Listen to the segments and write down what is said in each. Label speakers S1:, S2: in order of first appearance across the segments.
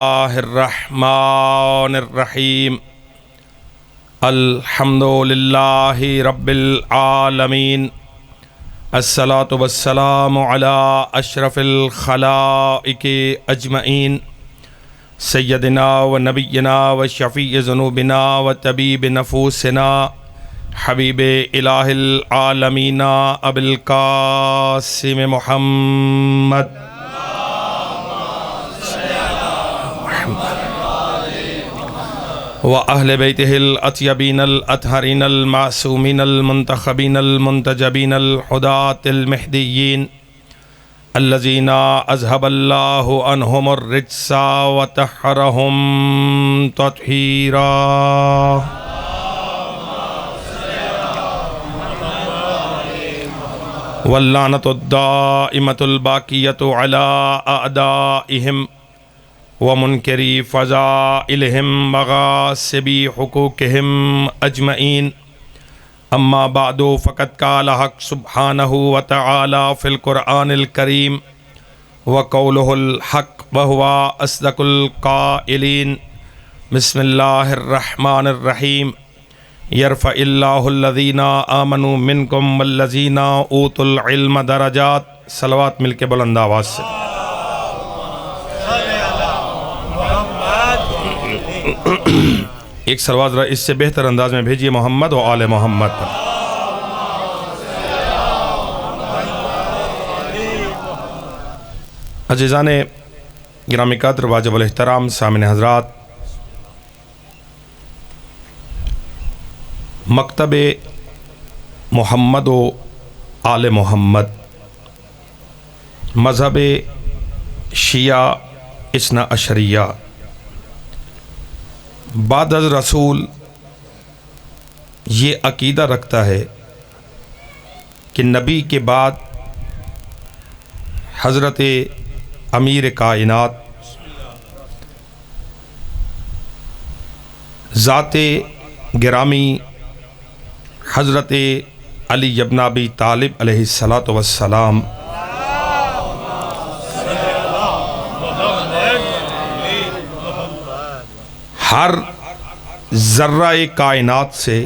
S1: बिस्मिल्लाहिर्रहमानिर्रहीम अल्हम्दुलिल्लाहि रब्बिल आलमीन अस्सलातु वस्सलामु अला अशरफिल खलाइक़ि अजमईन सय्यदिना व नबिय्यिना व शफ़ीइ ज़ुनूबिना व तबीब नफूसिना हबीबे इलाहिल आलमीना अबिल कासिम मुहम्मद व अहले बैतिहिल अत्यबीनल अतहरीनल मासूमीनल मुंतखबीनल मुंतजबीनल हुदातिल महदिय्यीन अल्लज़ीना अज़हबल्लाहु अन्हुमुर रिज्सा व तहरहुम तत्हीरा। वल्लानतुद दाइमतुल बाक़ियतु अला अअदाइहिम व मुनकरी फ़ज़ाइलिहिम मग़ासिबी हुक़ूक़िहिम अजमईन। अम्मा बादो फ़क़द क़ाल हक़ सुब्हानहु व तआला फ़िल क़ुरआनिल करीम व क़ौलुहुल हक़ व हुवा अस्दक़ुल क़ाइलीन। बिस्मिल्लाहिर रहमानिर रहीम। यरफ़इल्लाहुल्लज़ीना आमनू मिनकुम वल्लज़ीना ऊतुल इल्म दरजात। सलवात मिलके बुलंद आवाज़ से। एक सलवात ज़रा इससे बेहतर अंदाज में भेजिए मोहम्मद व आले मोहम्मद पर। अज़ीज़ाने गिरामी क़द्र वाजिबुल एहतराम सामिन हज़रात, मकतबे मोहम्मद व आले मोहम्मद मज़हब शिया इस्ना अशरिया बाद अज़ रसूल ये अक़ीदा रखता है कि नबी के बाद हज़रत अमीर कायनात ज़ाते गिरामी हज़रत अली इब्न अबी तालिब अलैहिस्सलातु वस्सलाम हर ज़र्रा कायनात से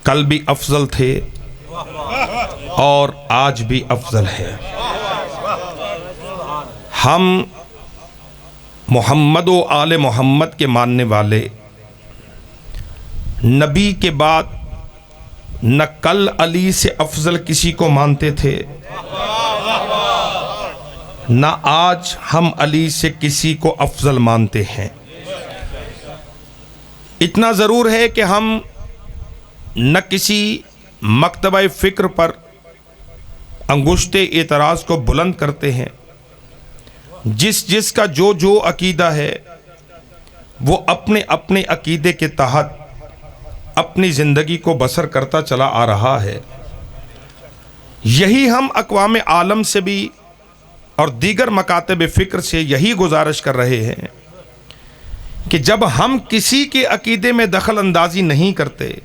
S1: कल भी अफजल थे और आज भी अफजल है। हम मोहम्मद व आले मोहम्मद के मानने वाले नबी के बाद न कल अली से अफजल किसी को मानते थे, न आज हम अली से किसी को अफजल मानते हैं। इतना ज़रूर है कि हम न किसी मकतबा फ़िक्र पर अंगुश्ते एतराज़ को बुलंद करते हैं। जिसका जो अक़ीदा है वो अपने अपने अक़ीदे के तहत अपनी ज़िंदगी को बसर करता चला आ रहा है। यही हम अक़वाम आलम से भी और दीगर मकातब फ़िक्र से यही गुजारिश कर रहे हैं कि जब हम किसी के अक़ीदे में दखल अंदाज़ी नहीं करते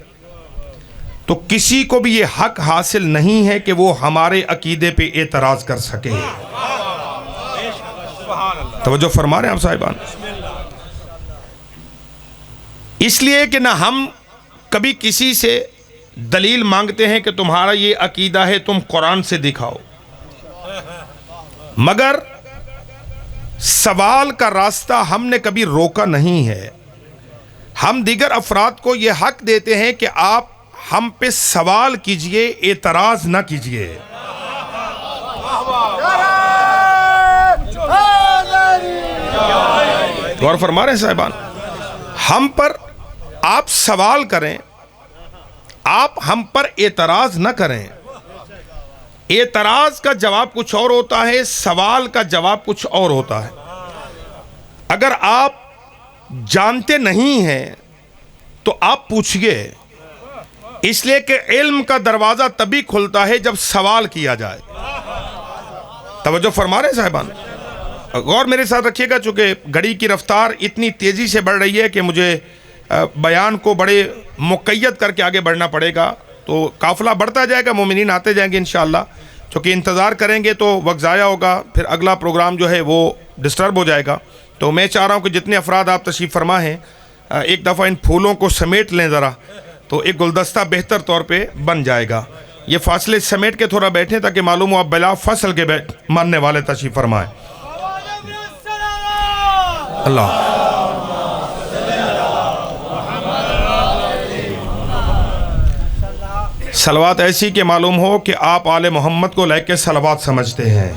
S1: तो किसी को भी ये हक़ हासिल नहीं है कि वो हमारे अक़ीदे पे एतराज़ कर सके। तवज्जो फरमा रहे हैं आप साहिबान। इसलिए कि ना हम कभी किसी से दलील मांगते हैं कि तुम्हारा ये अक़ीदा है, तुम कुरान से दिखाओ, मगर सवाल का रास्ता हमने कभी रोका नहीं है। हम दीगर अफराद को यह हक देते हैं कि आप हम पे सवाल कीजिए, एतराज़ ना कीजिए। गौर फरमा रहे हैं साहिबान। हम पर आप सवाल करें, आप हम पर एतराज़ ना करें। एतराज़ का जवाब कुछ और होता है, सवाल का जवाब कुछ और होता है। अगर आप जानते नहीं हैं तो आप पूछिए, इसलिए कि इल्म का दरवाज़ा तभी खुलता है जब सवाल किया जाए। तवज्जो फरमा रहे हैं साहिबान। गौर मेरे साथ रखिएगा, चूँकि घड़ी की रफ्तार इतनी तेज़ी से बढ़ रही है कि मुझे बयान को बड़े मुक़य्यद करके आगे बढ़ना पड़ेगा। तो काफ़िला बढ़ता जाएगा, मोमिनीन आते जाएंगे इंशाअल्लाह। क्योंकि इंतज़ार करेंगे तो वक्त ज़ाया होगा, फिर अगला प्रोग्राम जो है वो डिस्टर्ब हो जाएगा। तो मैं चाह रहा हूँ कि जितने अफराद आप तशरीफ़ फरमा हैं, एक दफ़ा इन फूलों को समेट लें ज़रा, तो एक गुलदस्ता बेहतर तौर पे बन जाएगा। ये फासले समेट के थोड़ा बैठें ताकि मालूम हो आप बिला फसल के मानने वाले तशरीफ़ फरमाएं। अल्लाह सलवात ऐसी कि मालूम हो कि आप आले मोहम्मद को लेके सलवात समझते हैं।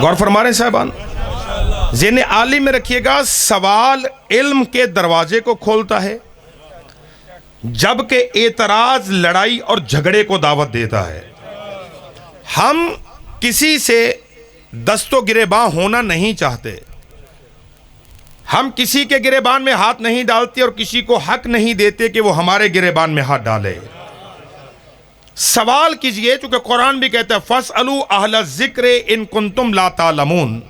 S1: गौर फरमा रहे हैं साहबान, ज़हन आली में रखिएगा, सवाल इल्म के दरवाजे को खोलता है, जबकि एतराज लड़ाई और झगड़े को दावत देता है। हम किसी से दस्तो गिरेबान होना नहीं चाहते, हम किसी के गिरेबान में हाथ नहीं डालते और किसी को हक नहीं देते कि वो हमारे गिरेबान में हाथ डाले। सवाल कीजिए, चूंकि कुरान भी कहता है फसअलू अहल ज़िक्र इन कुंतुम ला तालमून,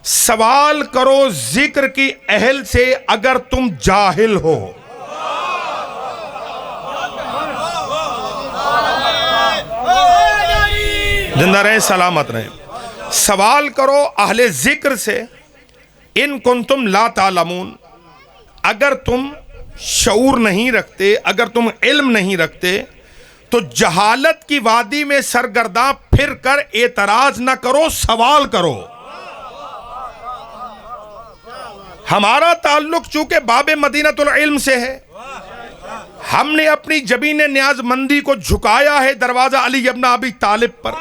S1: सवाल करो जिक्र की अहल से अगर तुम जाहिल हो। जिंदा रहें, सलामत रहें। सवाल करो अहले जिक्र से इन कुंतुम ला तालमून, अगर तुम शऊर नहीं रखते, अगर तुम इल्म नहीं रखते, तो जहालत की वादी में सरगर्दा फिर कर एतराज ना करो, सवाल करो। हमारा ताल्लुक चूंकि बाबे मदीनतुल इल्म से है, हमने अपनी जबीन न्याजमंदी को झुकाया है दरवाजा अली इब्न अबी तालिब पर,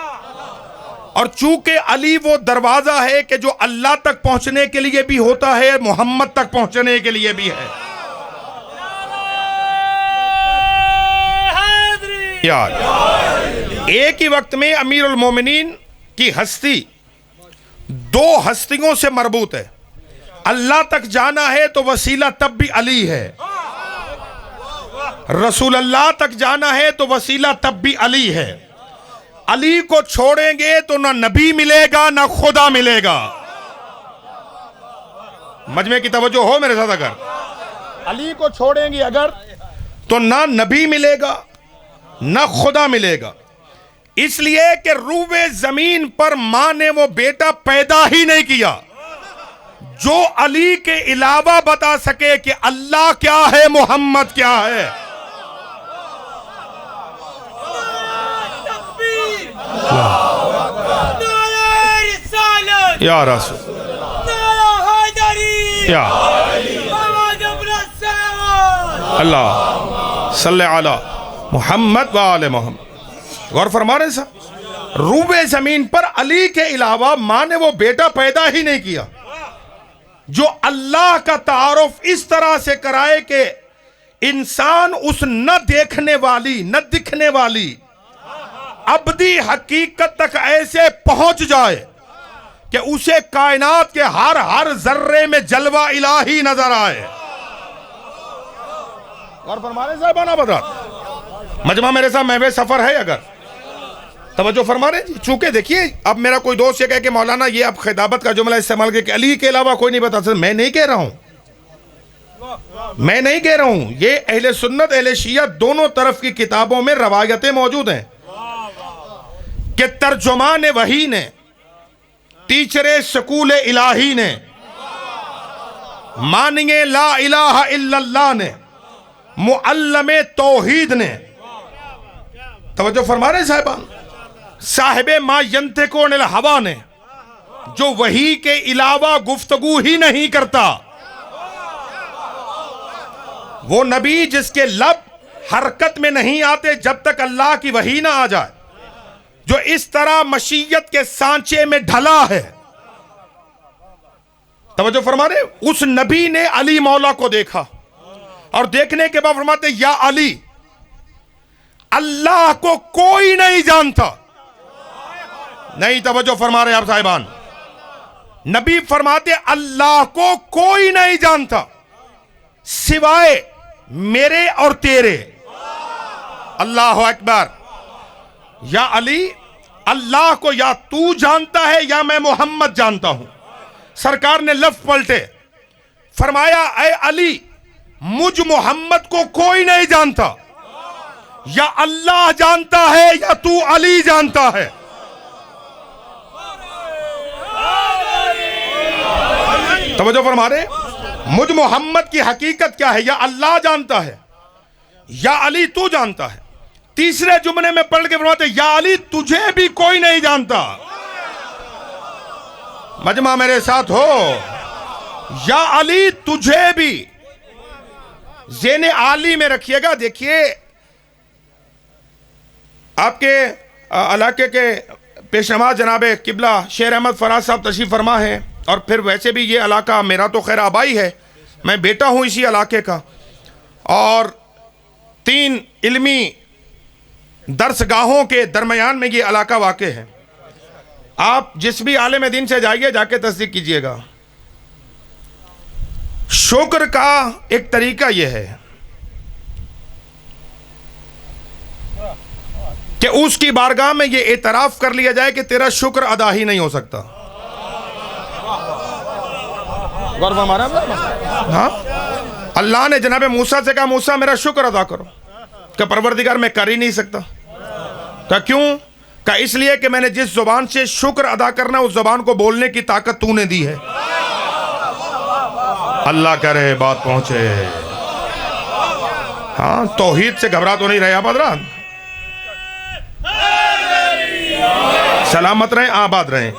S1: और चूंकि अली वो दरवाजा है कि जो अल्लाह तक पहुंचने के लिए भी होता है, मोहम्मद तक पहुंचने के लिए भी है। यार, एक ही वक्त में अमीरुल मोमिनीन की हस्ती दो हस्तियों से मरबूत है। अल्लाह तक जाना है तो वसीला तब भी अली है, रसूल अल्लाह तक जाना है तो वसीला तब भी अली है। अली को छोड़ेंगे तो ना नबी मिलेगा ना खुदा मिलेगा। मजमे की तवज्जो हो मेरे साथ, अगर अली को छोड़ेंगे अगर तो ना नबी मिलेगा ना खुदा मिलेगा। इसलिए कि रूबे जमीन पर मां ने वो बेटा पैदा ही नहीं किया जो अली के अलावा बता सके कि अल्लाह क्या है, मोहम्मद क्या है। या रसूल या अल्लाह सल्ले अला मोहम्मद व आले मोहम्मद। गौर फरमा रहे साहब, रूबे जमीन पर अली के अलावा मां ने वो बेटा पैदा ही नहीं किया जो अल्लाह का तारुफ इस तरह से कराए कि इंसान उस न देखने वाली न दिखने वाली अबदी हकीकत तक ऐसे पहुंच जाए कि उसे कायनात के हर हर जर्रे में जलवा इलाही नजर आए। और फरमाने साहबाना बता मजमा मेरे साथ महवे सफर है, अगर तवज्जो फरमा रहे जी। चूंकि देखिए, अब मेरा कोई दोस्त ये कहे कि मौलाना ये आप खिताबत का जुमला इस्तेमाल करके अली के अलावा कोई नहीं बता सकता, मैं नहीं कह रहा हूं, मैं नहीं कह रहा हूं। ये अहले सुन्नत अहले शिया दोनों तरफ की किताबों में रवायतें मौजूद हैं कि तर्जुमान वही ने, टीचरे स्कूल इलाही ने, मानिए ला इलाहा इल्लल्लाह ने, मुअल्लमे तौहीद ने, तवज्जो फरमा रहे साहिबान, साहिबे मा यंतिकु अनिल हवा ने, जो वही के अलावा गुफ्तगू ही नहीं करता, वो नबी जिसके लब हरकत में नहीं आते जब तक अल्लाह की वही ना आ जाए, जो इस तरह मशीयत के सांचे में ढला है। तवज्जो फरमा रहे, उस नबी ने अली मौला को देखा और देखने के बाद फरमाते या अली, अल्लाह को कोई नहीं जानता। नहीं, तवज्जो फरमा रहे आप साहिबान, नबी फरमाते अल्लाह को कोई नहीं जानता सिवाय मेरे और तेरे। अल्लाह अकबर। या अली, अल्लाह को या तू जानता है या मैं मोहम्मद जानता हूं। सरकार ने लफ्ज पलटे, फरमाया ऐ अली, मुझ मोहम्मद को कोई नहीं जानता, या अल्लाह जानता है या तू अली जानता है। तवज्जो फरमा रहे, मुझ मोहम्मद की हकीकत क्या है या अल्लाह जानता है या अली तू जानता है। तीसरे जुमले में पढ़ के फरमाते या अली तुझे भी कोई नहीं जानता। मजमा मेरे साथ हो, या अली तुझे भी, ज़ेने आली में रखिएगा। देखिए आपके इलाके के पेशवा जनाब किबला शेर अहमद फराज साहब तशरीफ फरमा है, और फिर वैसे भी ये इलाका मेरा तो खैर आबाई है, मैं बेटा हूँ इसी इलाके का, और 3 इल्मी दरसगाहों के दरमियान में ये इलाका वाक़े है। आप जिस भी आलिम दीन से जाइए, जाके तस्दीक कीजिएगा। शुक्र का एक तरीका यह है कि उसकी बारगाह में यह एतराफ़ कर लिया जाए कि तेरा शुक्र अदा ही नहीं हो सकता। गौर हमारा, हाँ, अल्लाह ने जनाब मूसा से कहा मूसा मेरा शुक्र अदा करो, क्या परवरदिगार मैं कर ही नहीं सकता। क्या क्यों? क्या इसलिए कि मैंने जिस जुबान से शुक्र अदा करना उस जुबान को बोलने की ताकत तूने दी है। अल्लाह करे बात पहुंचे। हाँ, तौहीद से घबरा तो नहीं रहे आप हज़रात? सलामत रहें, आबाद रहें।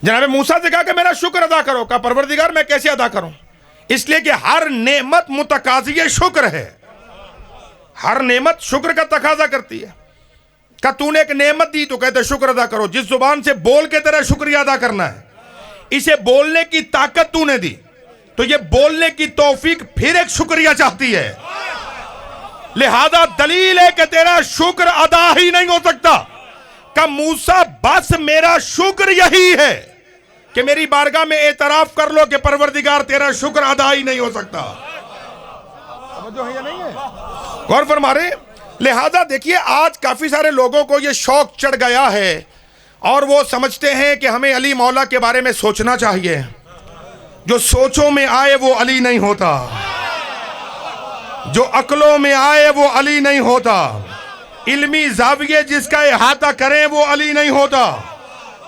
S1: जनाब मूसा से कहा कि मेरा शुक्र अदा करो, का परवरदिगार मैं कैसे अदा करूं? इसलिए कि हर नेमत मुतकाज़िए शुक्र है, हर नेमत शुक्र का तकाजा करती है। का तूने एक नेमत दी तो कहते शुक्र अदा करो, जिस जुबान से बोल के तेरा शुक्रिया अदा करना है, इसे बोलने की ताकत तूने दी, तो ये बोलने की तौफीक फिर एक शुक्रिया चाहती है। लिहाजा दलील है कि तेरा शुक्र अदा ही नहीं हो सकता। का मूसा बस मेरा शुक्र यही है कि मेरी बारगाह में एतराफ कर लो कि परवरदिगार तेरा शुक्र अदा ही नहीं हो सकता। समझो है या नहीं है? गौर फरमा रहे। लिहाजा देखिए आज काफी सारे लोगों को यह शौक चढ़ गया है और वो समझते हैं कि हमें अली मौला के बारे में सोचना चाहिए। जो सोचों में आए वो अली नहीं होता, जो अक्लों में आए वो अली नहीं होता, इल्मी जाविये जिसका इहाता करें वो अली नहीं होता।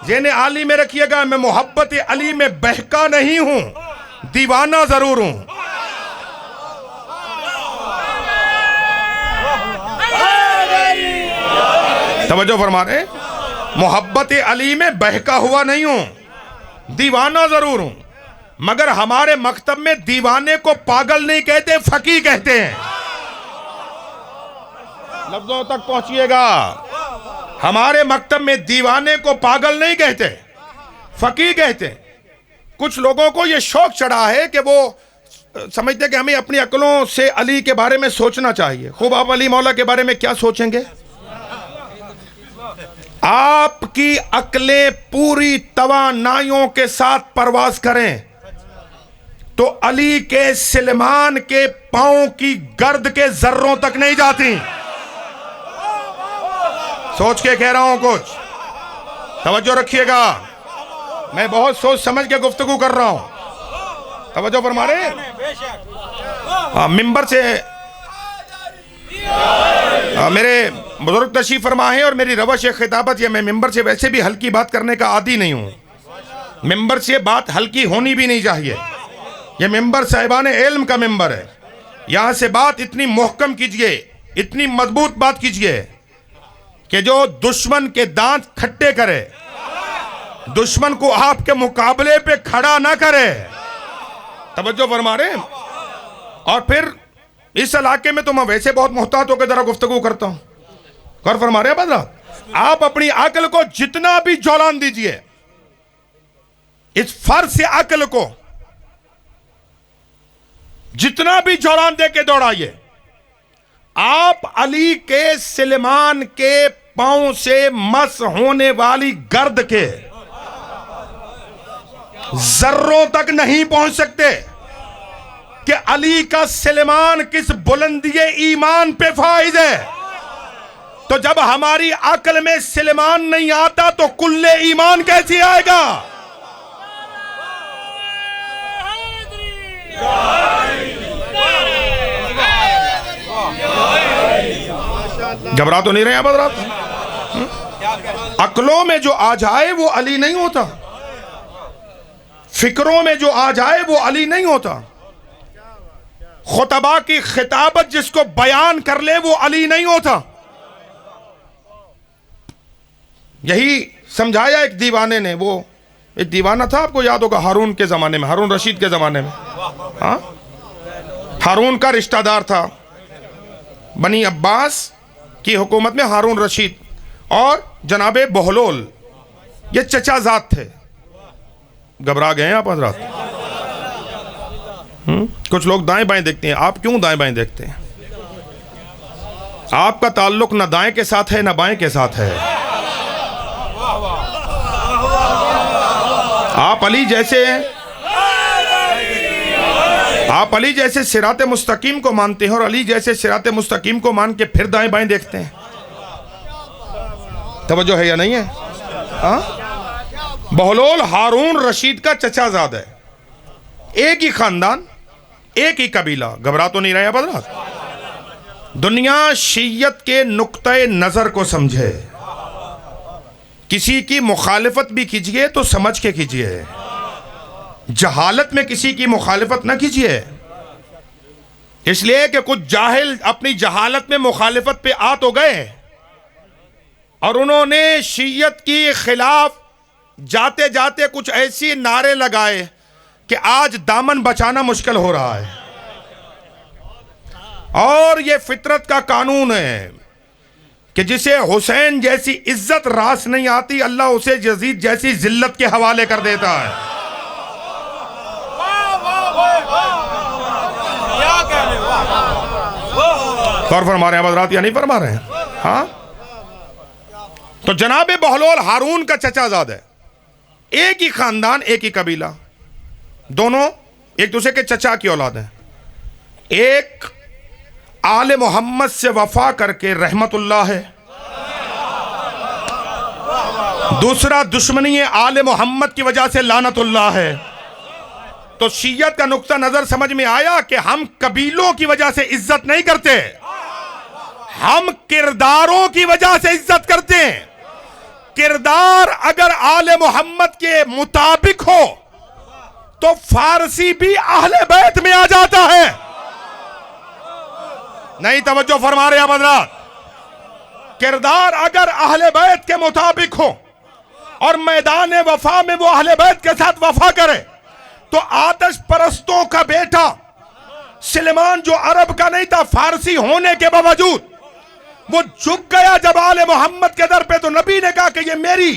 S1: जिन्हें आली में रखिएगा, मैं मोहब्बत अली में बहका नहीं हूं, दीवाना जरूर हूं। तवज्जो फरमा रहे, मोहब्बत अली में बहका हुआ नहीं हूं, दीवाना जरूर हूं। मगर हमारे मकतब में दीवाने को पागल नहीं कहते, फकी कहते हैं। लफ्जों तक पहुंचिएगा। हमारे मकतब में दीवाने को पागल नहीं कहते, फकी कहते। कुछ लोगों को यह शौक चढ़ा है कि वो समझते कि हमें अपनी अक्लों से अली के बारे में सोचना चाहिए। खूब, आप अली मौला के बारे में क्या सोचेंगे? आपकी अक्लें पूरी तवानाइयों के साथ परवाज करें तो अली के सलमान के पांव की गर्द के जर्रों तक नहीं जाती। सोच के कह रहा हूं, कुछ तवज्जो रखिएगा। मैं बहुत सोच समझ के गुफ्तगू कर रहा हूं। तवज्जो फरमा रहे। मिंबर से मेरे बुजुर्ग तशरीफ फरमा है और मेरी रवश खिताबत है, मैं मिंबर से वैसे भी हल्की बात करने का आदी नहीं हूं। मिंबर से बात हल्की होनी भी नहीं चाहिए। यह मिंबर साहिबान इल्म का मिंबर है। यहां से बात इतनी मुहकम कीजिए, इतनी मजबूत बात कीजिए कि जो दुश्मन के दांत खट्टे करे, दुश्मन को आपके मुकाबले पे खड़ा ना करे। तवज्जो फरमा रहे। और फिर इस इलाके में तो मैं वैसे बहुत मोहतात होकर जरा गुफ्तगू करता हूं। गौर फरमा रहे बदला, आप अपनी अक्ल को जितना भी जौलान दीजिए, इस फर्ज से अक्ल को जितना भी जौलान दे के दौड़ाइए, आप अली के सलमान के पांव से मस होने वाली गर्द के जर्रों तक नहीं पहुंच सकते कि अली का सलमान किस बुलंदी ईमान पे फाइज है। तो जब हमारी अक्ल में सलमान नहीं आता तो कुल्ले ईमान कैसे आएगा? घबरा तो नहीं रहे आप हज़रात? अक्लों में जो आ जाए वो अली नहीं होता। फिक्रों में जो आ जाए वो अली नहीं होता। खुतबा की खिताबत जिसको बयान कर ले वो अली नहीं होता। यही समझाया एक दीवाने ने। वो एक दीवाना था, आपको याद होगा, हारून के जमाने में, हारून रशीद के जमाने में। हाँ, हारून का रिश्तेदार था बनी अब्बास की हुकूमत में। हारून रशीद और जनाबे बहलोल, ये चचाजाद थे। घबरा गए हैं आप हजरात? कुछ लोग दाएं बाएं देखते हैं। आप क्यों दाएं बाएं देखते हैं? आपका ताल्लुक न दाएं के साथ है न बाएं के साथ है। आप अली जैसे सिराते मुस्तकीम को मानते हैं और अली जैसे सिराते मुस्तकीम को मान के फिर दाएं बाएं देखते हैं। तवज्जो है या नहीं है? बहलोल हारून रशीद का चचाजाद है। एक ही खानदान, एक ही कबीला। घबरा तो नहीं रहे हज़रात? दुनिया शियत के नुक्ते नजर को समझे। किसी की मुखालिफत भी कीजिए तो समझ के कीजिए। जहालत में किसी की मुखालिफत ना कीजिए, इसलिए कि कुछ जाहिल अपनी जहालत में मुखालिफत पे आ तो गए और उन्होंने शियत की खिलाफ जाते जाते कुछ ऐसी नारे लगाए कि आज दामन बचाना मुश्किल हो रहा है। और ये फितरत का कानून है कि जिसे हुसैन जैसी इज्जत रास नहीं आती, अल्लाह उसे यजीद जैसी जिल्लत के हवाले कर देता है। गौर फरमा रहे हैं हज़रात या नहीं फरमा रहे हैं? हाँ, तो जनाबे बहलोल हारून का चचाजाद है। एक ही खानदान, एक ही कबीला, दोनों एक दूसरे के चचा की औलाद हैं। एक आले मोहम्मद से वफा करके रहमतुल्लाह है, दूसरा दुश्मनी आले मोहम्मद की वजह से लानतुल्लाह है। तो शियत का नुक्ता नजर समझ में आया कि हम कबीलों की वजह से इज्जत नहीं करते, हम किरदारों की वजह से इज्जत करते हैं। किरदार अगर आले मोहम्मद के मुताबिक हो तो फारसी भी अहले बैत में आ जाता है। नहीं तवज्जो फरमा रहे हैं हज़रात? किरदार अगर अहले बैत के मुताबिक हो और मैदान वफा में वो अहले बैत के साथ वफा करे तो आतिश परस्तों का बेटा सुलेमान, जो अरब का नहीं था, फारसी होने के बावजूद वो झुक गया जब आले मोहम्मद के दर पे, तो नबी ने कहा कि ये मेरी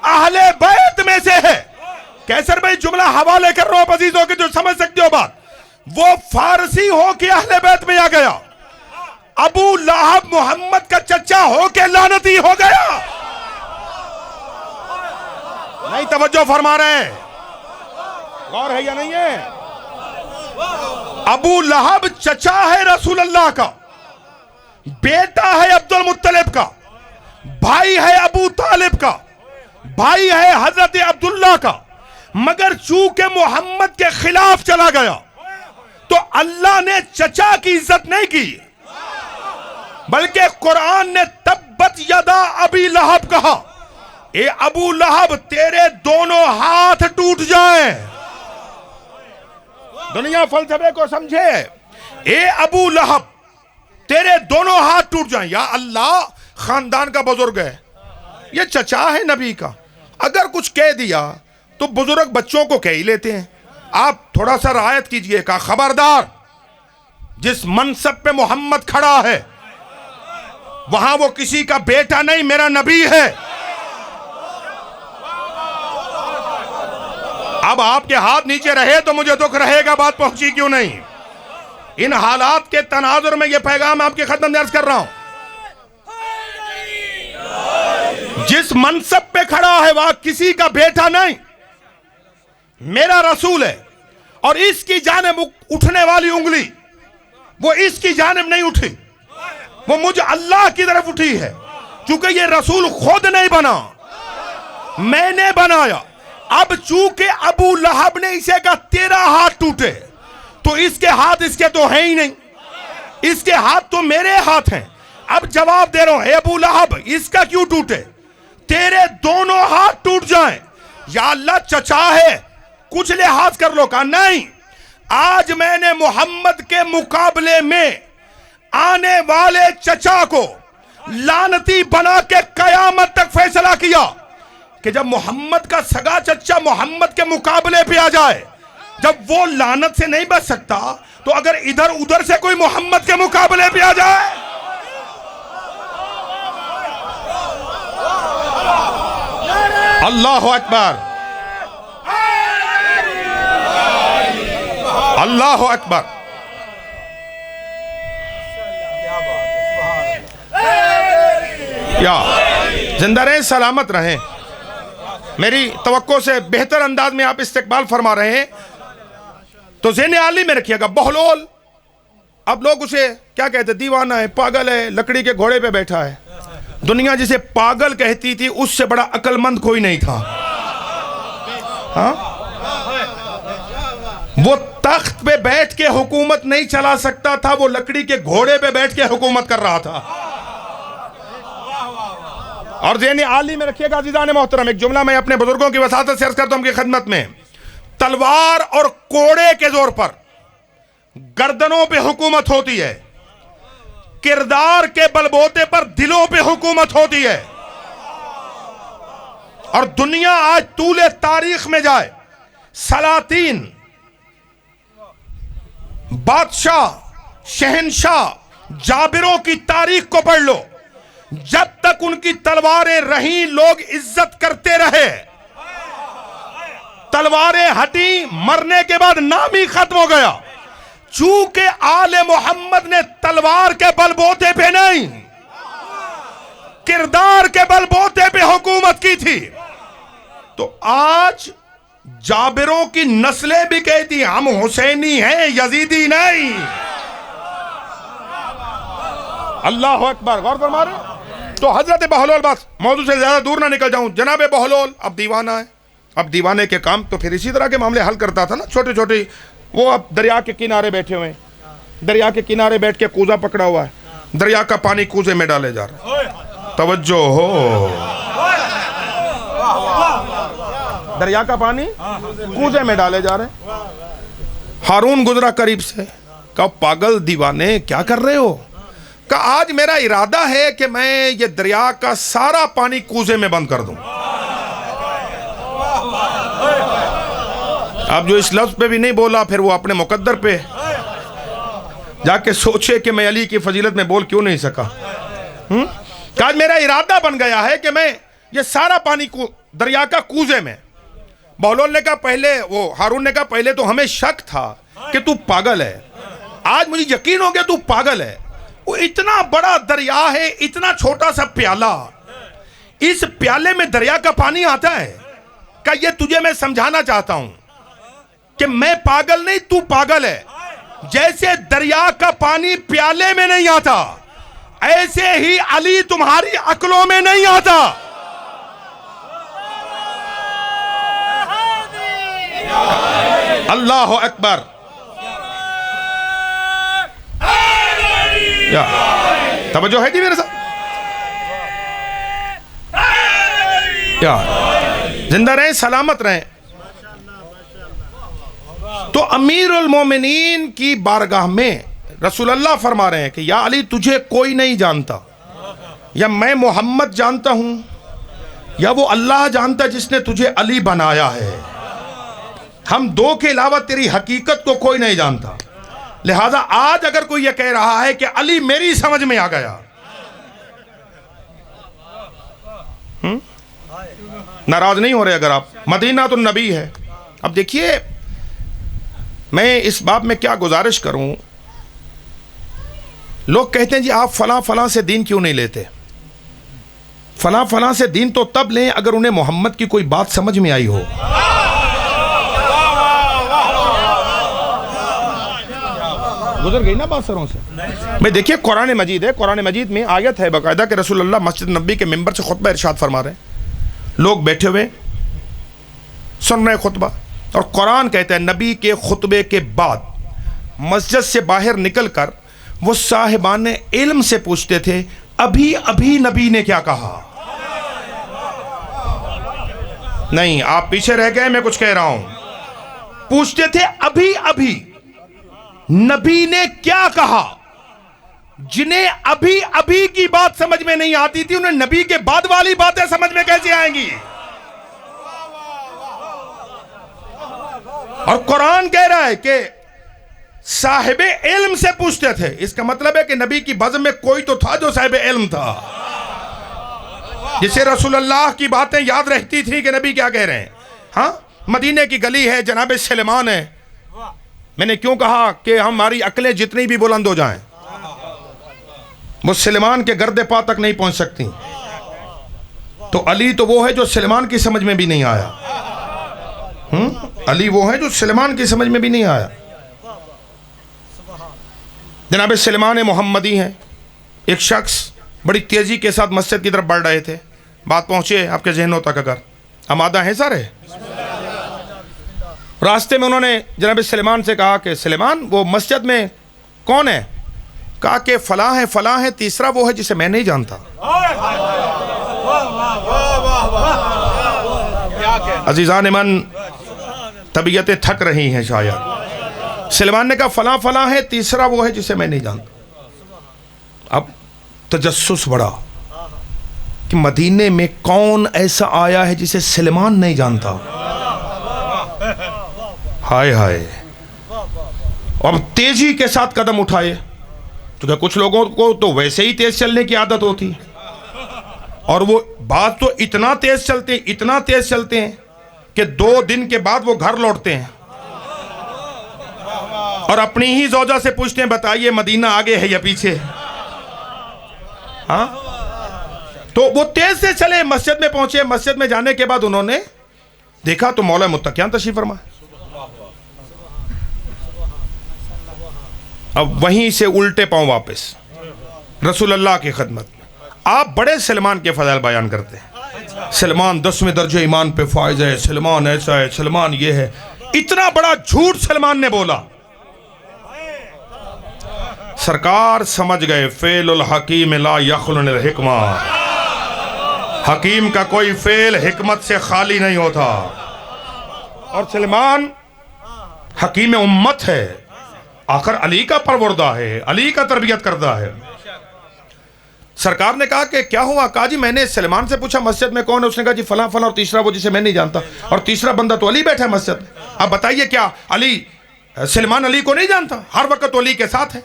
S1: अहले बैत में से है। कैसर भाई जुमला हवाले कर रहा हूं अजीजों के, जो समझ सकते हो बात। वो फारसी हो के अहले बैत में आ गया। अबू लहब मोहम्मद का चचा हो के लानती हो गया। नहीं तवज्जो फरमा रहे हैं? गौर है या नहीं है? अबू लहब चचा है रसूल अल्लाह का, बेटा है अब्दुल मुत्तलिब का, भाई है अबू तालिब का, भाई है हजरत अब्दुल्ला का। मगर चूंकि मोहम्मद के खिलाफ चला गया तो अल्लाह ने चचा की इज्जत नहीं की, बल्कि कुरान ने तब्बत यदा अबी लहब कहा। ए अबू लहब, तेरे दोनों हाथ टूट जाएं। दुनिया फलसफे को समझे। ए अबू लहब, तेरे दोनों हाथ टूट जाएं। या अल्लाह, खानदान का बुजुर्ग है, ये चचा है नबी का, अगर कुछ कह दिया तो बुजुर्ग बच्चों को कह ही लेते हैं। आप थोड़ा सा रियायत कीजिएगा। खबरदार, जिस मनसब पे मोहम्मद खड़ा है वहां वो किसी का बेटा नहीं, मेरा नबी है। अब आपके हाथ नीचे रहे तो मुझे दुख रहेगा, बात पहुंची क्यों नहीं? इन हालात के तनाजुर में यह पैगाम आपके खत्म दर्ज कर रहा हूं। जिस मनसब पे खड़ा है वह किसी का बेटा नहीं, मेरा रसूल है। और इसकी जानिब उठने वाली उंगली वो इसकी जानिब नहीं उठी, वो मुझे अल्लाह की तरफ उठी है। क्योंकि ये रसूल खुद नहीं बना, मैंने बनाया। अब चूंकि अबू लहब ने इसे कहा तेरा हाथ टूटे, तो इसके हाथ इसके तो है ही नहीं, इसके हाथ तो मेरे हाथ हैं। अब जवाब दे रहा हूं, हे अबू लहब, इसका क्यों टूटे? तेरे दोनों हाथ टूट जाएं। या अल्लाह, चचा है, कुछ लिहाज कर लो। कहा नहीं, आज मैंने मोहम्मद के मुकाबले में आने वाले चचा को लानती बना के कयामत तक फैसला किया कि जब मोहम्मद का सगा चचा मोहम्मद के मुकाबले पे आ जाए, जब वो लानत से नहीं बच सकता, तो अगर इधर उधर से कोई मोहम्मद के मुकाबले पे आ जाए, अल्लाह अकबर, अल्लाह अकबर। या जिंदा रहें, सलामत रहें। मेरी तवक्को से बेहतर अंदाज में आप इस्तेकबाल फरमा रहे हैं, तो ज़हन आली में रखिएगा। बहलोल, अब लोग उसे क्या कहते, दीवाना है, पागल है, लकड़ी के घोड़े पे बैठा है। दुनिया जिसे पागल कहती थी उससे बड़ा अक्लमंद कोई नहीं था। हाँ? वो तख्त पे बैठ के हुकूमत नहीं चला सकता था, वो लकड़ी के घोड़े पे बैठ के हुकूमत कर रहा था। और ज़हन आली में रखिएगा अज़ीज़ान मोहतरम, एक जुमला मैं अपने बुजुर्गों की वसातत से अर्ज़ करता हूं उनकी खिदमत में। तलवार और कोड़े के जोर पर गर्दनों पे हुकूमत होती है, किरदार के बलबोते पर दिलों पे हुकूमत होती है। और दुनिया आज तूले तारीख में जाए, सलातीन, बादशाह, शहनशाह, जाबिरों की तारीख को पढ़ लो, जब तक उनकी तलवारें रहीं लोग इज्जत करते रहे। तलवारें हटी, मरने के बाद नाम ही खत्म हो गया। चूंकि आले मोहम्मद ने तलवार के बलबोते पे नहीं, किरदार के बलबोते पे हुकूमत की थी, तो आज जाबिरों की नस्लें भी कहती हम हुसैनी हैं, यजीदी नहीं। अल्लाह अकबर। गौर फरमा रहे। तो हजरत बहलोल, बस मौजू से ज्यादा दूर ना निकल जाऊं, जनाब बहलोल अब दीवाना है। अब दीवाने के काम तो फिर इसी तरह के मामले हल करता था ना, छोटे छोटे। वो अब दरिया के किनारे बैठे हुए हैं, दरिया के किनारे बैठ के कूजा पकड़ा हुआ है, दरिया का पानी कूजे में डाले जा रहा है। तवज्जो हो, दरिया का पानी कूजे में डाले जा रहे हैं। हारून गुजरा करीब से, कहा पागल दीवाने क्या कर रहे हो? कहा आज मेरा इरादा है कि मैं ये दरिया का सारा पानी कूजे में बंद कर दूं। अब जो इस लफ्ज पे भी नहीं बोला, फिर वो अपने मुकद्दर पे जाके सोचे कि मैं अली की फजीलत में बोल क्यों नहीं सका। कहा आज मेरा इरादा बन गया है कि मैं ये सारा पानी दरिया का कूजे में। बहलोल ने कहा पहले, वो हारून ने कहा पहले तो हमें शक था कि तू पागल है, आज मुझे यकीन हो गया तू पागल है। वो इतना बड़ा दरिया है, इतना छोटा सा प्याला, इस प्याले में दरिया का पानी आता है। क्या ये तुझे मैं समझाना चाहता हूं कि मैं पागल नहीं, तू पागल है। जैसे दरिया का पानी प्याले में नहीं आता, ऐसे ही अली तुम्हारी अक्लों में नहीं आता। अल्लाह अकबर। तवज्जो है जी मेरे साथ? जिंदा रहें, सलामत रहें। तो अमीरुल मोमिनीन की बारगाह में रसूलुल्लाह फरमा रहे हैं कि या अली तुझे कोई नहीं जानता, या मैं मोहम्मद जानता हूं, या वो अल्लाह जानता जिसने तुझे अली बनाया है। हम दो के अलावा तेरी हकीकत को कोई नहीं जानता। लिहाजा आज अगर कोई यह कह रहा है कि अली मेरी समझ में आ गया, नाराज नहीं हो रहे अगर आप। मदीना तो नबी है। अब देखिए, मैं इस बाब में क्या गुजारिश करूं। लोग कहते हैं जी आप फलां फलां से दीन क्यों नहीं लेते। फलां फलां से दीन तो तब लें अगर उन्हें मोहम्मद की कोई बात समझ में आई हो। गुजर गई ना बात सरों से। भाई देखिए, कुरान मजीद है, कुरान मजीद में आयत है बाकायदा कि रसूलुल्लाह मस्जिद नबी के मिंबर से खुतबा इरशाद फरमा रहे हैं। लोग बैठे हुए सुन रहे खुतबा, और कुरान कहता है नबी के खुतबे के बाद मस्जिद से बाहर निकलकर वो साहिबान इल्म से पूछते थे अभी अभी नबी ने क्या कहा। नहीं, आप पीछे रह गए, मैं कुछ कह रहा हूं। पूछते थे अभी अभी नबी ने क्या कहा। जिन्हें अभी अभी की बात समझ में नहीं आती थी, उन्हें नबी के बाद वाली बातें समझ में कैसे आएंगी। और कुरान कह रहा है कि साहिबे इल्म से पूछते थे। इसका मतलब है कि नबी की बज़्म में कोई तो था जो साहिबे इल्म था, जिसे रसूलुल्लाह की बातें याद रहती थी कि नबी क्या कह रहे हैं। हाँ, मदीने की गली है, जनाब सलेमान है। मैंने क्यों कहा कि हमारी अक्लें जितनी भी बुलंद हो जाएं, वो सलेमान के गर्दे पा तक नहीं पहुंच सकती। तो अली तो वो है जो सलेमान की समझ में भी नहीं आया। अली वो है जो सलेमान की समझ में भी नहीं आया। जनाब सलेमान मोहम्मदी हैं। एक शख्स बड़ी तेजी के साथ मस्जिद की तरफ बढ़ रहे थे। बात पहुंचे आपके जहनों तक, अगर आमादा हैं सारे। रास्ते में उन्होंने जनाब सलेमान से कहा कि सलेमान, वो मस्जिद में कौन है? कहा कि फलां है, फलां है, तीसरा वो है जिसे मैं नहीं जानता। अजीजान मन, तबीयतें थक रही हैं शायद। सलेमान ने कहा फलां फलां है, तीसरा वो है जिसे मैं नहीं जानता। अब तजस्सुस बढ़ा कि मदीने में कौन ऐसा आया है जिसे सलेमान नहीं जानता। हाय हाय। अब तेजी के साथ कदम उठाए, तो क्या कुछ लोगों को तो वैसे ही तेज चलने की आदत होती है, और वो बात तो इतना तेज चलते हैं, इतना तेज चलते हैं कि 2 दिन के बाद वो घर लौटते हैं और अपनी ही ज़ौजा से पूछते हैं बताइए मदीना आगे है या पीछे। हाँ, तो वो तेज से चले, मस्जिद में पहुंचे। मस्जिद में जाने के बाद उन्होंने देखा तो मौला मुत्तकियान तशरीफ फरमा। अब वहीं से उल्टे पांव वापस रसूलुल्लाह की खिदमत में। आप बड़े सलमान के फज़ाइल बयान करते हैं। सलमान 10वें दर्जे ईमान पे फाइज है, सलमान ऐसा है, सलमान ये है। इतना बड़ा झूठ सलमान ने बोला। सरकार समझ गए फेलुल हकीम ला यखलुल हिकमा। हकीम का कोई फेल हिकमत से खाली नहीं होता, और सलमान हकीम उम्मत है। आखिर अली का परवरदा है, अली का तरबियत करता है। सरकार ने कहा कि क्या हुआ? कहा जी मैंने सलमान से पूछा मस्जिद में कौन है, उसने कहा जी फलां फलां, और तीसरा वो जिसे मैं नहीं जानता, और तीसरा बंदा तो अली बैठा है मस्जिद में। अब बताइए क्या अली, सलमान अली को नहीं जानता? हर वक्त तो अली के साथ है,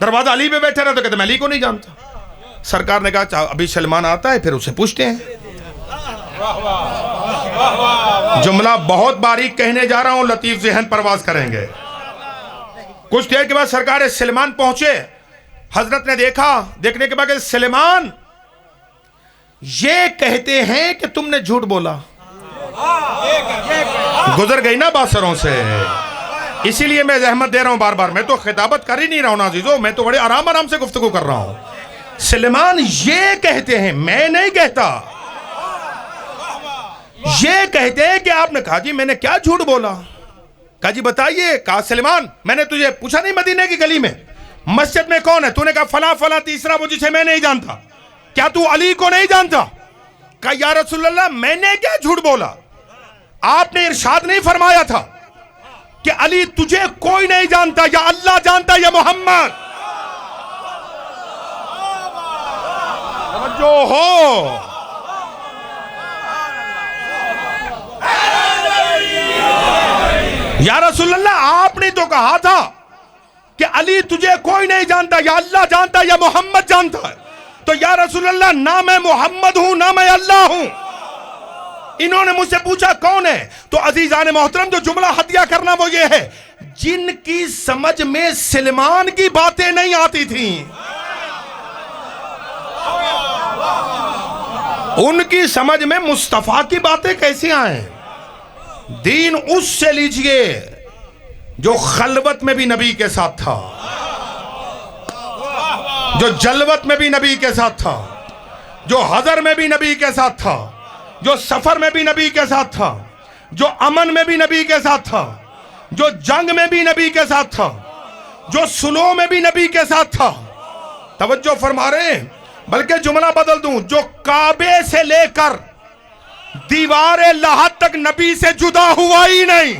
S1: दरवाजा अली पे बैठे रहे तो कहते मैं अली को नहीं जानता। सरकार ने कहा अभी सलमान आता है, फिर उसे पूछते हैं। जुमला बहुत बारीक कहने जा रहा हूं, लतीफ ज़हन परवाज करेंगे। कुछ देर के बाद सरकार सलमान पहुंचे। हजरत ने देखा, देखने के बाद सलमान ये कहते हैं कि तुमने झूठ बोला। गुजर गई ना बासरों से, इसीलिए मैं जहमत दे रहा हूं बार बार। मैं तो खिताबत कर ही नहीं रहा हूं नाज़ीज़ो, मैं तो बड़े आराम आराम से गुफ्तगू कर रहा हूं। सलमान ये कहते हैं, मैं नहीं कहता। ये कहते हैं कि आपने कहा जी मैंने क्या झूठ बोला। कहा जी बताइए। कहा सलमान मैंने तुझे पूछा नहीं मदीने की गली में मस्जिद में कौन है, तूने कहा फला फला, तीसरा वो जिसे मैं नहीं जानता। क्या तू अली को नहीं जानता? कहा या रसूलल्लाह मैंने क्या झूठ बोला? आपने इरशाद नहीं फरमाया था कि अली तुझे कोई नहीं जानता, या अल्लाह जानता या मोहम्मद। जो हो या रसूलल्लाह आपने तो कहा था कि अली तुझे कोई नहीं जानता, या अल्लाह जानता या मोहम्मद जानता है। तो या रसूलल्लाह ना मैं मोहम्मद हूं ना मैं अल्लाह हूं। इन्होंने मुझसे पूछा कौन है, तो अजीजान मोहतरम जो जुमला हदिया करना वो ये है, जिनकी समझ में सलमान की बातें नहीं आती थी, उनकी समझ में मुस्तफा की बातें कैसे आए। दीन उससे लीजिए जो खलवत में भी नबी के साथ था, जो जलवत में भी नबी के साथ था, जो हजर में भी नबी के साथ था, जो सफर में भी नबी के साथ था, जो अमन में भी नबी के साथ था, जो जंग में भी नबी के साथ था, जो सुलो में भी नबी के साथ था। तवज्जो फरमा रहे हैं, बल्कि जुमला बदल दूं, जो काबे से लेकर दीवारे लाहत तक नबी से जुदा हुआ ही नहीं।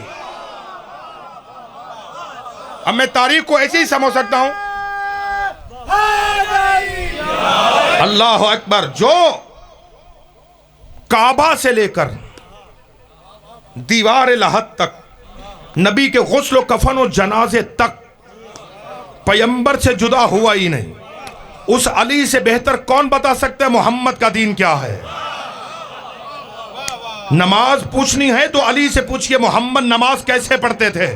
S1: अब मैं तारीख को ऐसे ही समझ सकता हूं। अल्लाह अकबर। जो काबा से लेकर दीवार लहद तक, नबी के गुस्ल कफन और जनाजे तक पैगंबर से जुदा हुआ ही नहीं, उस अली से बेहतर कौन बता सकता है मोहम्मद का दीन क्या है? नमाज पूछनी है तो अली से पूछिए मोहम्मद नमाज कैसे पढ़ते थे।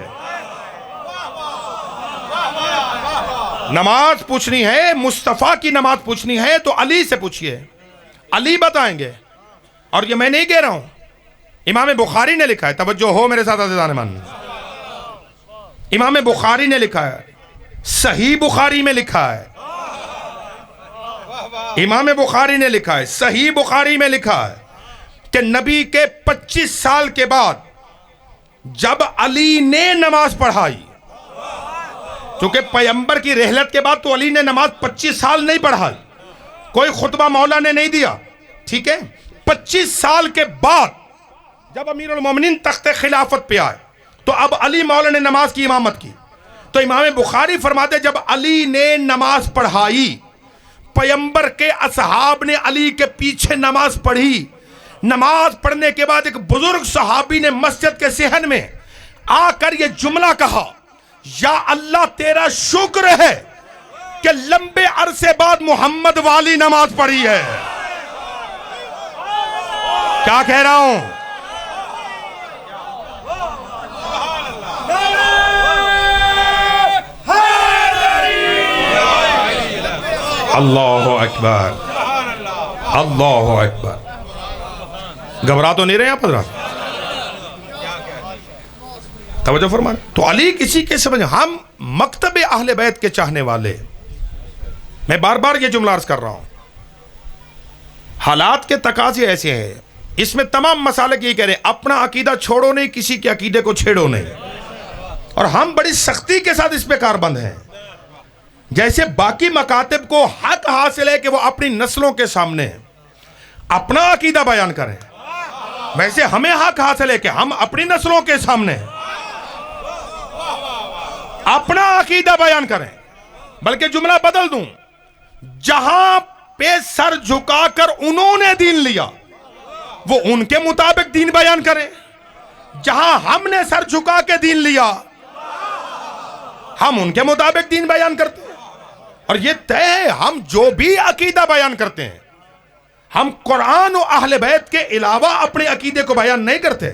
S1: नमाज पूछनी है, मुस्तफा की नमाज पूछनी है तो अली से पूछिए, अली बताएंगे। और ये मैं नहीं कह रहा हूं, इमाम बुखारी ने लिखा है, तवज्जो हो मेरे साथ अज़ीज़ान मन, इमाम बुखारी ने लिखा है, सही बुखारी में लिखा है, इमाम बुखारी ने लिखा है, सही बुखारी में लिखा है कि नबी के 25 साल के बाद जब अली ने नमाज पढ़ाई, क्योंकि पैगंबर की रहलत के बाद तो अली ने नमाज 25 साल नहीं पढ़ाई, कोई खुतबा मौला ने नहीं दिया, ठीक है। 25 साल के बाद जब अमीरुल मोमिनीन तख्ते खिलाफत पे आए तो अब अली मौला ने नमाज की इमामत की। तो इमाम बुखारी फरमाते जब अली ने नमाज पढ़ाई, पैगंबर के असहाब ने अली के पीछे नमाज पढ़ी। नमाज पढ़ने के बाद एक बुजुर्ग सहाबी ने मस्जिद के सहन में आकर यह जुमला कहा, या अल्लाह तेरा शुक्र है कि लंबे अरसे बाद मोहम्मद वाली नमाज पढ़ी है। क्या कह रहा हूं? अल्लाहु अकबर, अल्लाहु अकबर। घबरा तो नहीं रहे आप हज़रात? तवज्जो फरमाएं। तो अली किसी के समझ, हम मकतबे अहले बैत के चाहने वाले, मैं बार बार ये जुमला अर्ज कर रहा हूं, हालात के तकाजे ऐसे हैं, इसमें तमाम मसाले ये कह रहे हैं अपना अकीदा छोड़ो नहीं, किसी के अकीदे को छेड़ो नहीं। और हम बड़ी सख्ती के साथ इस पे कारबंद हैं। जैसे बाकी मकातिब को हक हासिल है कि वो अपनी नस्लों के सामने अपना अकीदा बयान करें, वैसे हमें हक हासिल है कि हम अपनी नस्लों के सामने अपना अकीदा बयान करें। बल्कि जुमला बदल दूं, जहां पे सर झुकाकर उन्होंने दीन लिया वो उनके मुताबिक दीन बयान करें, जहां हमने सर झुका के दीन लिया हम उनके मुताबिक दीन बयान करते हैं। और ये तय है, हम जो भी अकीदा बयान करते हैं हम कुरान और अहले बैत के अलावा अपने अकीदे को बयान नहीं करते,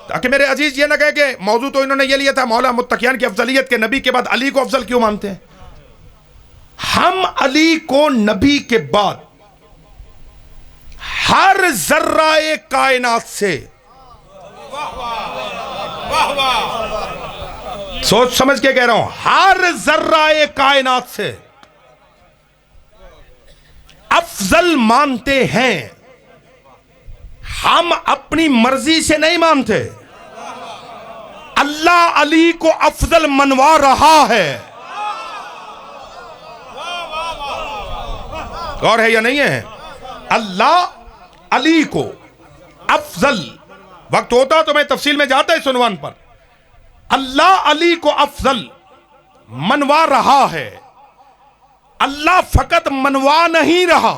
S1: ताकि मेरे अजीज ये ना कहे कि मौजू तो इन्होंने ये लिया था मौला मुत्तकियान की अफजलियत के, नबी के बाद अली को अफजल क्यों मानते हैं? हम अली को नबी के बाद हर जर्राए कायनात से, सोच समझ के कह रहा हूं, हर जर्राए कायनात से अफजल मानते हैं। हम अपनी मर्जी से नहीं मानते, अल्लाह अली को अफजल मनवा रहा है। और है या नहीं है? अल्लाह अली को अफजल, वक्त होता तो मैं तफसील में जाता इस उन्वान पर, अल्लाह अली को अफजल मनवा रहा है। अल्लाह फकत मनवा नहीं रहा,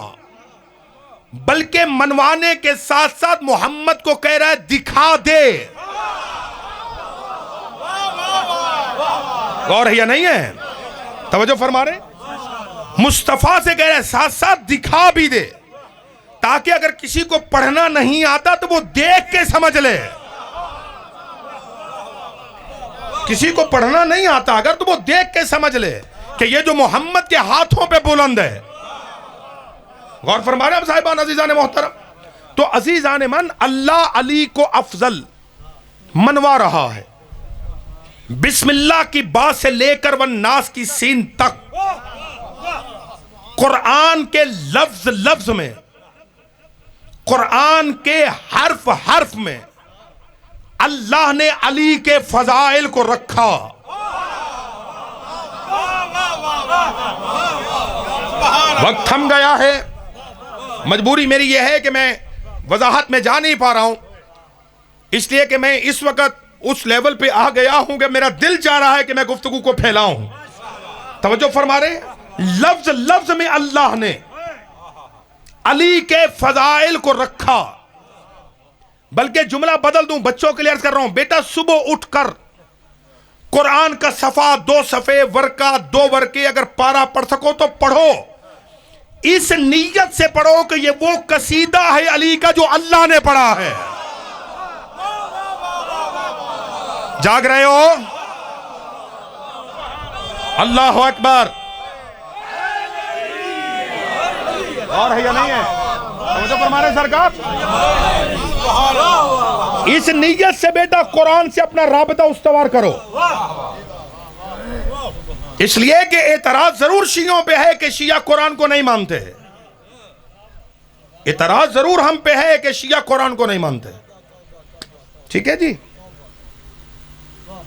S1: बल्कि मनवाने के साथ साथ मोहम्मद को कह रहा है दिखा दे। और है या नहीं है? तवज्जो फरमा रहे, मुस्तफा से कह रहा है साथ साथ दिखा भी दे, ताकि अगर किसी को पढ़ना नहीं आता तो वो देख के समझ ले। किसी को पढ़ना नहीं आता अगर तो वो देख के समझ ले कि ये जो मोहम्मद के हाथों पे बुलंद है। गौर फरमा रहे हैं साहिबान अजीजान मोहतरम। तो अजीजान मन, अल्लाह अली को अफजल मनवा रहा है। बिस्मिल्लाह की बात से लेकर वन नास की सीन तक कुरान के लफ्ज लफ्ज में, कुरान के हर्फ हर्फ में अल्लाह ने अली के फजाइल को रखा। वक्त थम गया है, मजबूरी मेरी यह है कि मैं वजाहत में जा नहीं पा रहा हूं, इसलिए कि मैं इस वक्त उस लेवल पे आ गया हूं कि मेरा दिल चाह रहा है कि मैं गुफ्तगू को फैलाऊं। तवज्जो फरमा रहे, लफ्ज लफ्ज में अल्लाह ने अली के फजाइल को रखा। बल्कि जुमला बदल दूं, बच्चों के लिए अर्ज कर रहा हूं, बेटा सुबह उठकर कुरान का सफा 2 सफे वर्का 2 वर्के अगर पारा पढ़ सको तो पढ़ो। इस नीयत से पढ़ो कि ये वो कसीदा है अली का जो अल्लाह ने पढ़ा है। जाग रहे हो? अल्लाह अकबर। और है या नहीं है? तो फरमाने सरकार, इस नीयत से बेटा कुरान से अपना राबता उस्तवार करो। इसलिए कि एतराज जरूर शियों पे है कि शिया कुरान को नहीं मानते। एतराज जरूर हम पे है कि शिया कुरान को नहीं मानते। ठीक है जी,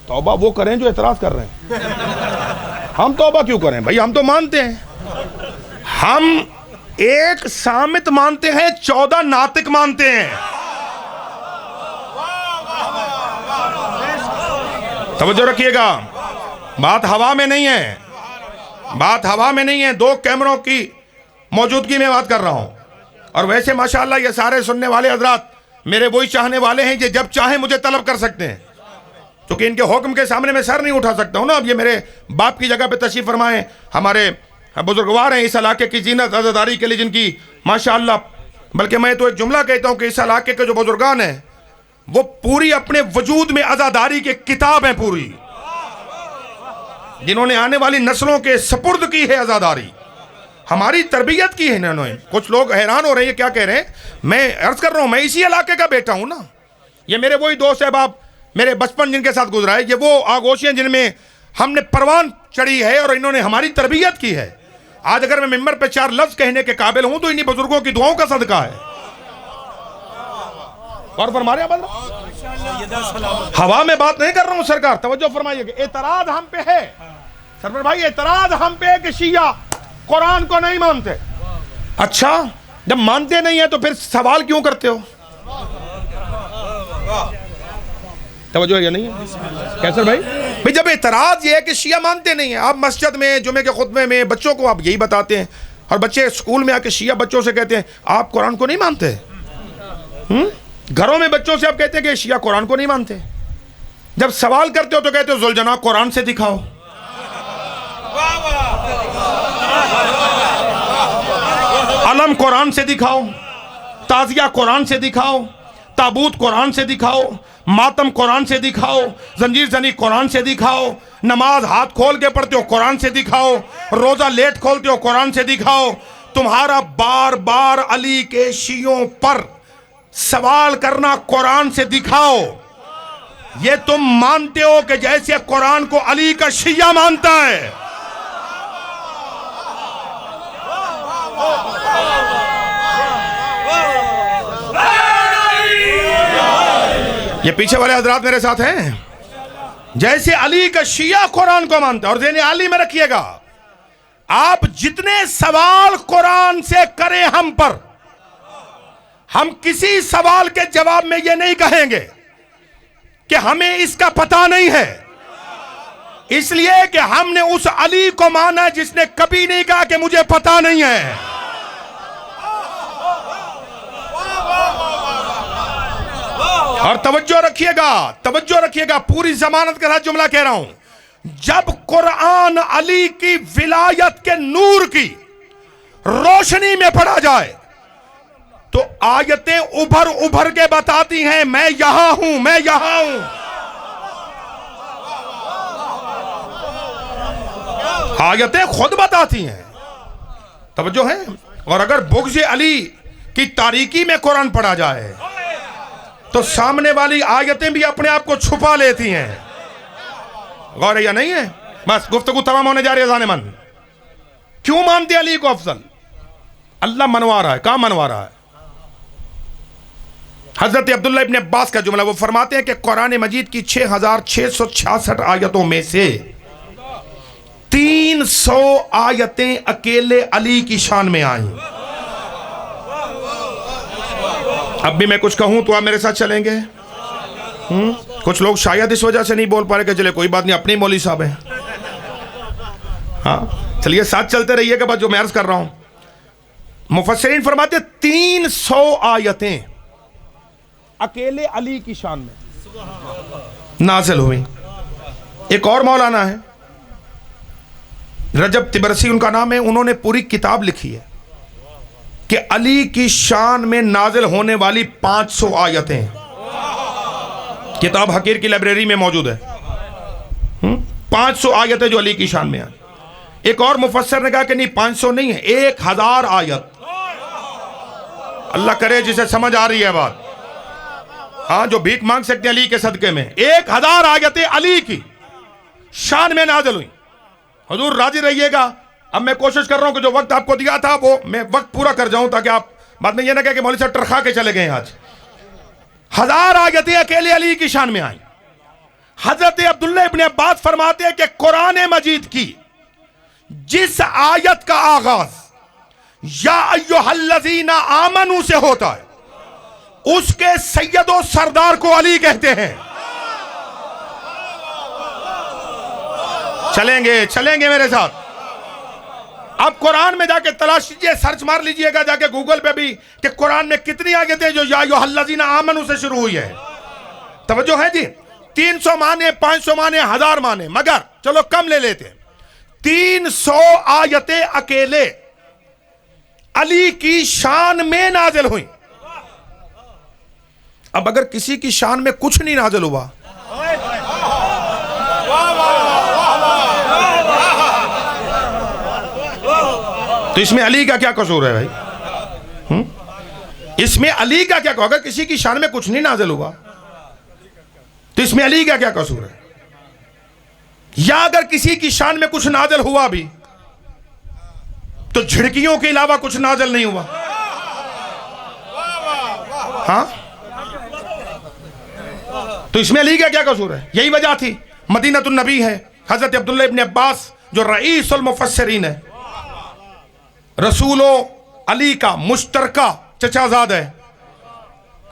S1: तौबा वो करें जो एतराज कर रहे हैं। हम तौबा क्यों करें भाई? हम तो मानते हैं। हम एक सामित मानते हैं, 14 नातिक मानते हैं। तवज्जो रखिएगा, बात हवा में नहीं है, बात हवा में नहीं है। 2 कैमरों की मौजूदगी में बात कर रहा हूं। और वैसे माशाअल्लाह ये सारे सुनने वाले हजरात मेरे वही चाहने वाले हैं जो जब चाहे मुझे तलब कर सकते हैं, क्योंकि इनके हुक्म के सामने मैं सर नहीं उठा सकता हूं ना। अब ये मेरे बाप की जगह पे तशरीफ फरमाएं, हमारे बुजुर्गवार हैं इस इलाके की जीनत आज़ादारी के लिए, जिनकी माशाअल्लाह, बल्कि मैं तो एक जुमला कहता हूं कि इस इलाके के जो बुजुर्गान हैं वो पूरी अपने वजूद में आज़ादारी की किताब है पूरी, जिन्होंने आने वाली नस्लों के सपुर्द की है आज़ादारी, हमारी तरबियत की है इन्होंने। कुछ लोग हैरान हो रहे हैं क्या कह रहे हैं, मैं अर्ज कर रहा हूं मैं इसी इलाके का बेटा हूं ना। ये मेरे वही दोस्त अहबाब, मेरे बचपन जिनके साथ गुजरा है, ये वो आगोशियां जिनमें हमने परवान चढ़ी है और इन्होंने हमारी तरबियत की है। आज अगर मैं मिंबर पे 4 लफ्ज कहने के काबिल हूं तो इन्हीं बुजुर्गों की दुआओं का सदका है। और फरमा रहे हैं, हवा में बात नहीं कर रहा हूं सरकार, तवज्जो फरमाइएगा। एतराज हम पे है सरवर भाई, एतराज हम पे है कि शिया कुरान को नहीं मानते। अच्छा, जब मानते नहीं है तो फिर सवाल क्यों करते हो? तवज्जो है या नहीं है? कैसर भाई, भाई जब एतराज ये है कि शिया मानते नहीं है, आप मस्जिद में जुमे के खुतबे में बच्चों को आप यही बताते हैं, और बच्चे स्कूल में आके शिया बच्चों से कहते हैं आप कुरान को नहीं मानते। घरों में बच्चों से आप कहते हैं कि शिया कुरान को नहीं मानते। जब सवाल करते हो तो कहते हो जुलजना कुरान से दिखाओ। अलम कुरान से दिखाओ, ताजिया कुरान से दिखाओ, ताबूत कुरान से दिखाओ, मातम कुरान से दिखाओ, जंजीर जनी कुरान से दिखाओ, नमाज हाथ खोल के पढ़ते हो कुरान से दिखाओ, रोजा लेट खोलते हो कुरान से दिखाओ। तुम्हारा बार बार अली के शियों पर सवाल करना कुरान से दिखाओ। ये तुम मानते हो कि जैसे कुरान को अली का शिया मानता है। ये पीछे वाले हजरात मेरे साथ हैं, जैसे अली का शिया कुरान को मानता है। और ज़हन आली में रखिएगा, आप जितने सवाल कुरान से करें हम पर, हम किसी सवाल के जवाब में यह नहीं कहेंगे कि हमें इसका पता नहीं है, इसलिए कि हमने उस अली को माना जिसने कभी नहीं कहा कि मुझे पता नहीं है। और तवज्जो रखिएगा, पूरी जमानत के साथ जुमला कह रहा हूं, जब कुरान अली की विलायत के नूर की रोशनी में पढ़ा जाए तो आयतें उभर उभर के बताती हैं मैं यहां हूं, मैं यहां हूं। आयतें खुद बताती हैं, तवज्जो है। और अगर बुग़्ज़ अली की तारीकी में कुरान पढ़ा जाए तो सामने वाली आयतें भी अपने आप को छुपा लेती हैं। गौर है या नहीं है? बस गुफ्तगू तमाम होने जा रही है। जानेमन क्यों मानते अली को अफजल? अल्लाह मनवा रहा है। कहां मनवा रहा है? हजरत अब्दुल्लाह इब्न अब्बास का जुमला, वो फरमाते हैं कि कुरान मजीद की 6666 आयतों में से 300 आयतें अकेले अली की शान में आई। अब भी मैं कुछ कहूं तो आप मेरे साथ चलेंगे? कुछ लोग शायद इस वजह से नहीं बोल पा रहे कि चले कोई बात नहीं, अपने ही मौलवी साहब हैं। हाँ चलिए साथ चलते रहिएगा। बस जो मैं अर्ज कर रहा हूं, मुफस्सिरीन फरमाते 300 आयतें अकेले अली की शान में नाज़िल हुई। एक और मौलाना है रजब तिबरसी उनका नाम है, उन्होंने पूरी किताब लिखी है कि अली की शान में नाजिल होने वाली 500 आयतें। किताब हकीर की लाइब्रेरी में मौजूद है। 500 आयतें जो अली की शान में है। एक और मुफस्सिर ने कहा कि नहीं 500 नहीं है, 1000 आयत। अल्लाह करे जिसे समझ आ रही है बात, हाँ जो भीख मांग सकते हैं अली के सदके में, 1000 आयतें अली की शान में नाजिल हुई। हुजूर राजी रहिएगा। अब मैं कोशिश कर रहा हूं कि जो वक्त आपको दिया था वो मैं वक्त पूरा कर जाऊं, ताकि आप बाद में ये ना कहे कि मौलवी साहब टरखा के चले गए। आज 1000 आयतें अकेले अली की शान में आई। हजरत अब्दुल्ला इब्ने अब्बास फरमाते हैं कि कुरान मजीद की जिस आयत का आगाज या अय्युहल्लज़ीना आमनू से होता है, उसके सैयदो सरदार को अली कहते हैं। चलेंगे चलेंगे मेरे साथ। अब कुरान में जाके तलाश कीजिए, सर्च मार लीजिएगा जाके गूगल पे भी कि कुरान में कितनी आयतें जो या अय्युहल्लज़ीना आमनू से शुरू हुई है। तवज्जो है जी। 300 माने, 500 माने, 1000 माने, मगर चलो कम ले लेते। 300 आयतें अकेले अली की शान में नाजिल हुई। अब अगर किसी की शान में कुछ नहीं नाजिल हुआ, तो इसमें अली का क्या कसूर है भाई? इसमें अली का क्या? अगर किसी की शान में कुछ नहीं नाजिल हुआ तो इसमें अली का क्या कसूर है? या अगर किसी की शान में कुछ नाजिल हुआ भी तो झिड़कियों के अलावा कुछ नाजिल नहीं हुआ। हाँ तो इसमें अली का क्या कसूर है? यही वजह थी। मदीनतुन नबी है, हजरत अब्दुल्ला इब्ने अब्बास जो रईसुल मुफस्सिरीन है, रसूलो अली का मुश्तरका चचाजाद है,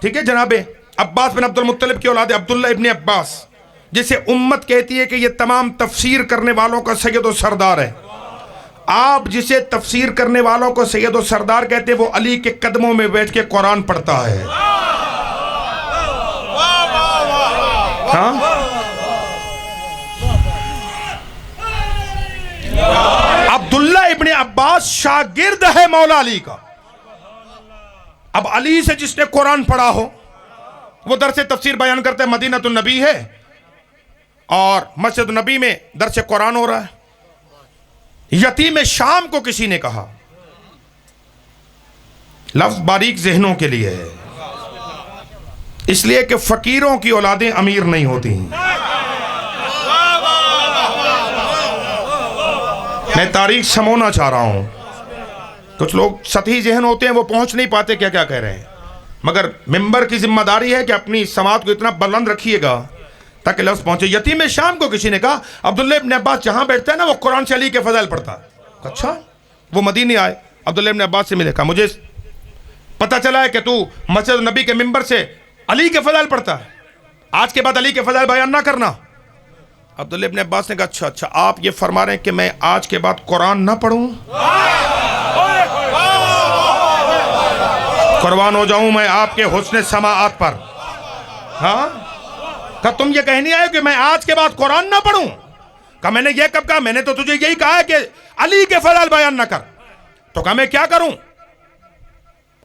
S1: ठीक है, जनाबे अब्बास बिन अब्दुल मुत्तलिब की औलाद अब्दुल्ला इब्ने अब्बास, जिसे उम्मत कहती है कि ये तमाम तफसीर करने वालों का सैयद और सरदार है। आप जिसे तफसीर करने वालों को सैयद और सरदार कहते हैं, वो अली के कदमों में बैठ के कुरान पढ़ता है। हाँ अब्दुल्ला इब्ने अब्बास शागिर्द है मौला अली का। अब अली से जिसने कुरान पढ़ा हो वो दरसे तफसीर बयान करते हैं। मदीनतुन नबी है और मस्जिद नबी में दरसे कुरान हो रहा है। यतीम शाम को किसी ने कहा, लफ्ज बारीक जहनों के लिए है, इसलिए कि फकीरों की औलादें अमीर नहीं होती। मैं तारीख समझना चाह रहा हूं। कुछ लोग सतही जहन होते हैं, वो पहुंच नहीं पाते क्या क्या कह रहे हैं, मगर मिंबर की जिम्मेदारी है कि अपनी समात को इतना बुलंद रखिएगा ताकि लफ्ज पहुंचे। यतीम शाम को किसी ने कहा, अब्दुल्ला इब्ने अब्बास जहां बैठता है ना, वो कुरान से अली के फजाइल पढ़ता है। अच्छा, वो मदीने आए, अब्दुल्ला इब्ने अब्बास से मिले, कहा मुझे पता चला है कि तू मस्जिद नबी के मिंबर से अली के फजाइल पढ़ता है, आज के बाद अली के फजाइल बयान ना करना। अब्दुल्ला इब्ने अब्बास ने कहा, अच्छा अच्छा, आप ये फरमा रहे हैं कि मैं आज के बाद कुरान ना पढ़ूं? कुर्बान हो जाऊं मैं आपके हुस्न समाअत पर। हाँ, कहा तुम ये कहने आए कि मैं आज के बाद कुरान ना पढ़ूं? कहा मैंने ये कब कहा? मैंने तो तुझे यही कहा है कि अली के फजाइल बयान ना कर। तो कहा मैं क्या करूं?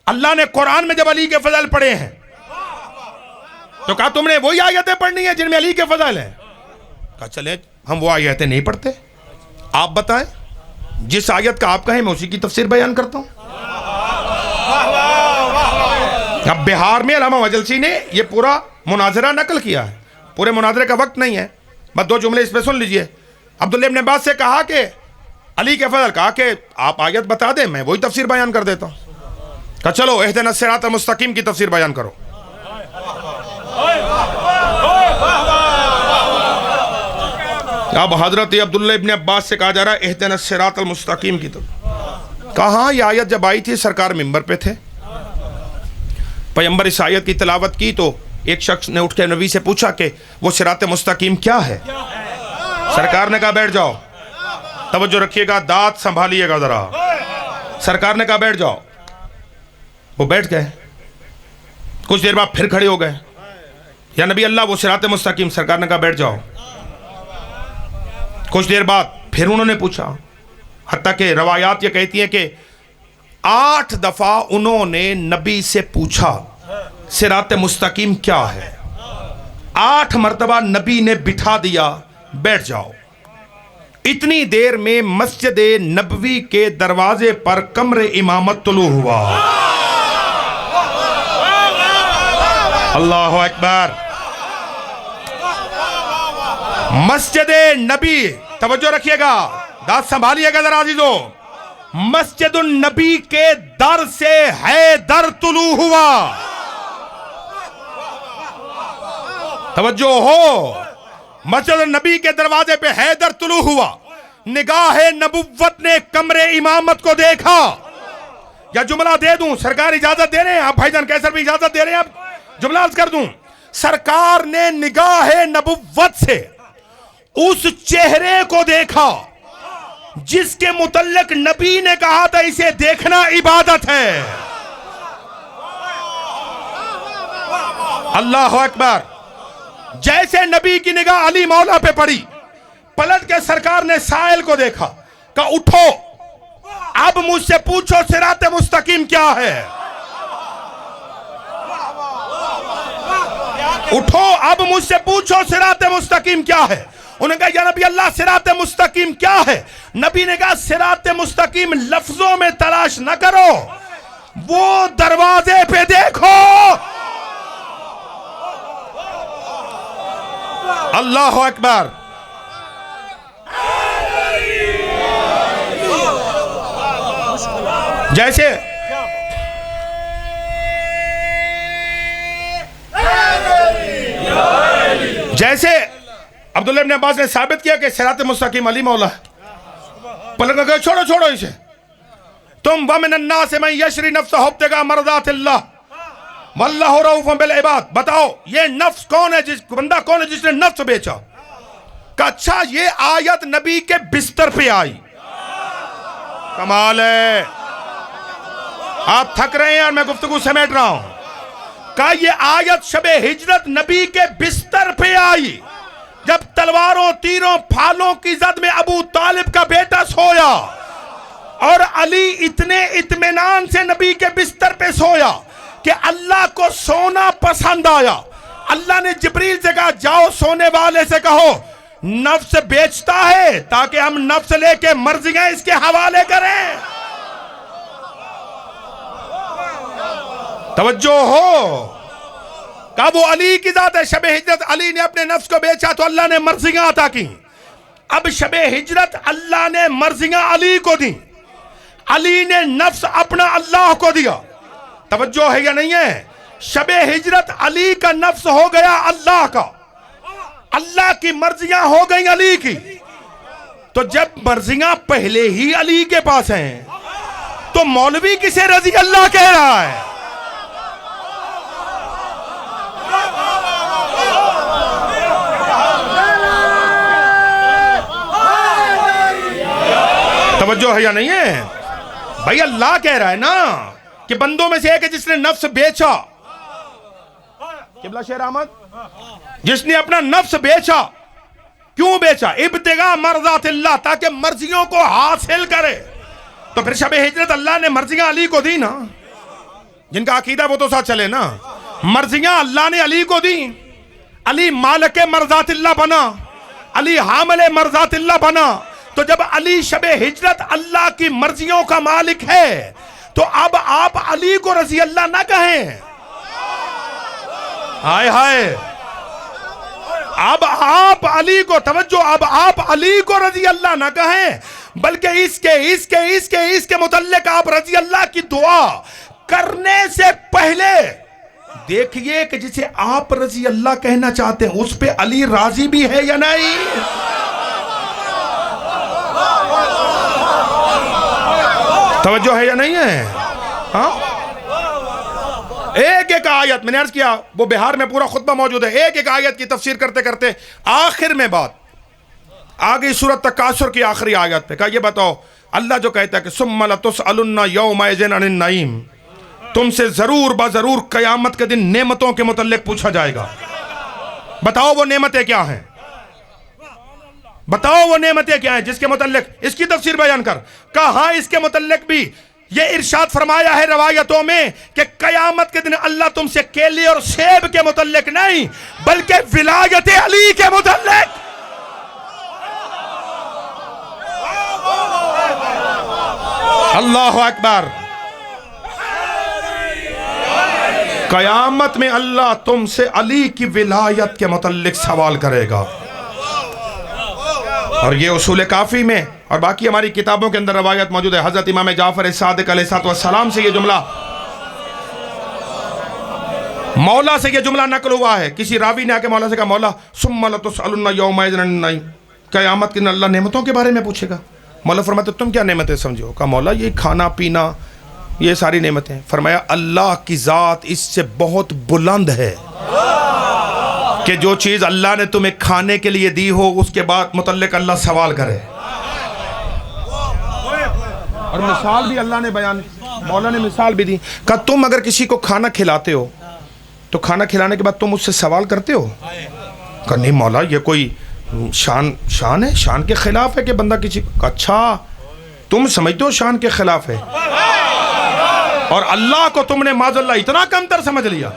S1: अल्लाह ने कुरान में जब अली के फजाइल पढ़े हैं तो कहा तुमने वही आयतें पढ़नी है जिनमें अली के फजाइल हैं। कहा चले हम वो आयतें नहीं पढ़ते, आप बताएं, जिस आयत का आप कहें मैं उसी की तफसीर बयान करता हूं। अब बिहार में अल्लामा वजलसी ने ये पूरा मुनाजरा नकल किया है। पूरे मुनाजरे का वक्त नहीं है, बस दो जुमले इस पे सुन लीजिए। अब्दुल्ला इब्ने अब्बास से कहा कि अली के फजल, कहा कि आप आयत बता दें, मैं वही तफसीर बयान कर देता हूं। कहा चलो इहदिना सिरातल मुस्तकीम की तफसीर बयान करो। अब हजरत अब्दुल्ला इब्ने अब्बास से कहा जा रहा है इहदिना सिरातल मुस्तकीम की। तो कहा यह आयत जब आई थी सरकार मिंबर पे थे, पैगंबर इस आयत की तिलावत की तो एक शख्स ने उठ के नबी से पूछा कि वो सिरात मुस्तकीम क्या है। सरकार ने कहा बैठ जाओ, तवज्जो रखिएगा, दांत संभालिएगा जरा। सरकार ने कहा बैठ जाओ, वो बैठ गए। कुछ देर बाद फिर खड़े हो गए, या नबी अल्लाह वो सिरात मुस्तकीम। सरकार ने कहा बैठ जाओ। कुछ देर बाद फिर उन्होंने पूछा, हत्ता कि रवायात ये कहती है कि 8 दफा उन्होंने नबी से पूछा सिरात मुस्तकीम क्या है। 8 मर्तबा नबी ने बिठा दिया, बैठ जाओ। इतनी देर में मस्जिद नबवी के दरवाजे पर कमरे इमामत तुलू हुआ। अल्लाहु अकबर। मस्जिद नबी, तवज्जो रखिएगा, दांत संभालिएगा जरा अजीजों, मस्जिद नबी के दर से हैदर तुलू हुआ। तवज्जो हो, मस्जिद नबी के दरवाजे पे हैदर तुलू हुआ। निगाह नबुव्वत ने कमरे इमामत को देखा। या जुमला दे दूं, सरकार इजाजत दे रहे हैं, आप भाईजान कैसर भी इजाजत दे रहे हैं, आप जुमला अर्ज कर दूं। सरकार ने निगाह नबुव्वत से उस चेहरे को देखा जिसके मुतल्लिक नबी ने कहा था इसे देखना इबादत है। अल्लाह अकबर। जैसे नबी की निगाह अली मौला पे पड़ी, पलट के सरकार ने साइल को देखा, कहा उठो, अब मुझसे पूछो सिरात मुस्तकीम क्या है। उठो, अब मुझसे पूछो सिरात मुस्तकीम क्या है। उन्होंने कहा या नबी अल्लाह सिरात मुस्तकीम क्या है। नबी ने कहा सिरात मुस्तकीम लफ्जों में तलाश न करो, वो दरवाजे पे देखो। अल्लाह अकबर। जैसे अब्दुल्लाह इब्न अब्बास ने साबित किया कि सिरात मुस्तकीम अली मौला है। पलट कर छोड़ो छोड़ो इसे, तुम वमिनन नास मन यशरी नफ्सहु इब्तिगा मरदातिल्लाह वल्लाहु रऊफुन बिल इबाद। बताओ ये नफ्स कौन है, जिस बंदा कौन है जिसने नफ्स बेचा। का अच्छा ये आयत नबी के बिस्तर पे आई। कमाल है, आप थक रहे हैं और मैं गुफ्तगू समेट रहा हूं। का ये आयत शबे हिजरत नबी के बिस्तर पे आई, जब तलवारों तीरों फालों की जद में अबू तालिब का बेटा सोया और अली इतने इत्मीनान से नबी के बिस्तर पे सोया कि अल्लाह को सोना पसंद आया। अल्लाह ने जिब्रील से कहा जाओ सोने वाले से कहो नफ्स बेचता है ताकि हम नफ्स लेके मर्जियां इसके हवाले करें। तवज्जो हो, कहा वो अली की जात है। शबे हिजरत अली ने अपने नफ्स को बेचा तो अल्लाह ने मर्जियां अता की। अब शबे हिजरत अल्लाह ने मर्जियां अली को दी, अली ने नफ्स अपना अल्लाह को दिया। तवज्जो है या नहीं है। शबे हिजरत अली का नफ्स हो गया अल्लाह का, अल्लाह की मर्जियां हो गई अली की। तो जब मर्जियां पहले ही अली के पास हैं तो मौलवी किसे रजी अल्लाह कह रहा है। तवज्जो है या नहीं है भाई। अल्लाह कह रहा है ना कि बंदों में से एक है जिसने नफ्स बेचा। किबला शेर अहमद, जिसने अपना नफ्स बेचा। क्यों बेचा? इब्तिगा मर्ज़ातिल्लाह, ताकि मर्जियों को हासिल करे। तो फिर शबे हिजरत अल्लाह ने मर्जियां अली को दी ना, जिनका अकीदा वो तो साथ चले ना। मर्जियां अल्लाह ने अली को दी, अली मालिक मर्ज़ातिल्लाह बना, अली हामिल मर्ज़ातिल्लाह बना। तो जब अली शबे हिजरत अल्लाह की मर्जियों का मालिक है तो अब आप अली को रजी अल्लाह ना कहें। हाय हाय, अब आप अली को, तवज्जो, अब आप अली को रजी अल्लाह ना कहें, बल्कि इसके इसके इसके इसके मुतल्लिक आप रजी अल्लाह की दुआ करने से पहले देखिए कि जिसे आप रजी अल्लाह कहना चाहते हैं उस पे अली राजी भी है या नहीं। तवज्जो है या नहीं है? हाँ, एक एक आयत, मैंने अर्ज किया वो बिहार में पूरा खुतबा मौजूद है, एक एक आयत की तफसीर करते करते आखिर में बात आ गई सूरत तकासुर की आखिरी आयत पे। कहा ये बताओ, अल्लाह जो कहता है कि सुम्मा लतुसअलुन्ना यौमइज़िन अनिन नईम, तुमसे जरूर बजरूर कयामत के दिन नेमतों के मुतल्लिक पूछा जाएगा। बताओ वो नेमतें क्या हैं, बताओ वो नेमतें क्या हैं जिसके मुतल्लिक, इसकी तफसीर बयान कर। कहा इसके मुतल्लिक भी ये इरशाद फरमाया है रवायतों में कि कयामत के दिन अल्लाह तुमसे केले और सेब के मुतल्लिक नहीं बल्कि विलायत अली के मुतल्लिक। अल्लाह अकबर। कयामत में अल्लाह तुमसे अली की विलायत के मुतल्लिक सवाल करेगा। और ये उसूल काफ़ी में और बाकी हमारी किताबों के अंदर रवायत मौजूद है। हज़रत इमाम जाफ़र सादिक़ अलैहिस्सलाम से ये जुमला, मौला से ये जुमला नकल हुआ है। किसी रावी ने आके मौला से कहा, मौला सुम्मा लतुसअलुन्ना यौमइज़िन अनिन नईम, क़यामत के दिन अल्लाह नेमतों के बारे में पूछेगा। मौला फरमाते तुम क्या नेमतें समझो? कहा मौला ये खाना पीना, ये सारी नेमतें। फरमाया अल्लाह की ज़ात इससे बहुत बुलंद है कि जो चीज़ अल्लाह ने तुम्हें खाने के लिए दी हो उसके बाद मुतल्लिक अल्लाह सवाल करे। और मिसाल भी अल्लाह ने बयान, मौला ने मिसाल भी दी। कहा तुम अगर किसी को खाना खिलाते हो तो खाना खिलाने के बाद तुम उससे सवाल करते हो? कहा नहीं मौला ये कोई शान है, शान के खिलाफ है कि बंदा किसी। अच्छा तुम समझते हो शान के खिलाफ है और अल्लाह को तुमने माज़अल्लाह इतना कमतर समझ लिया।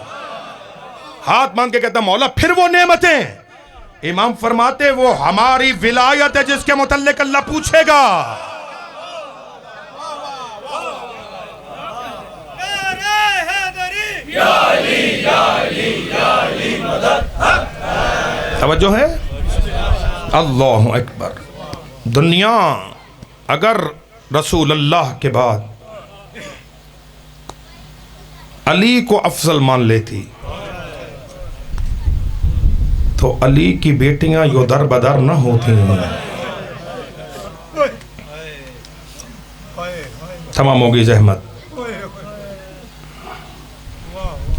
S1: हाथ मांग के कहता मौला फिर वो नेमतें। इमाम फरमाते वो हमारी विलायत है जिसके मुतल्लिक अल्लाह पूछेगा। तवज्जो है? अल्लाहु अकबर। दुनिया अगर रसूल अल्लाह के बाद अली को अफजल मान लेती तो अली की बेटियां यो दर बदर न होती। तमाम हो गई जहमत।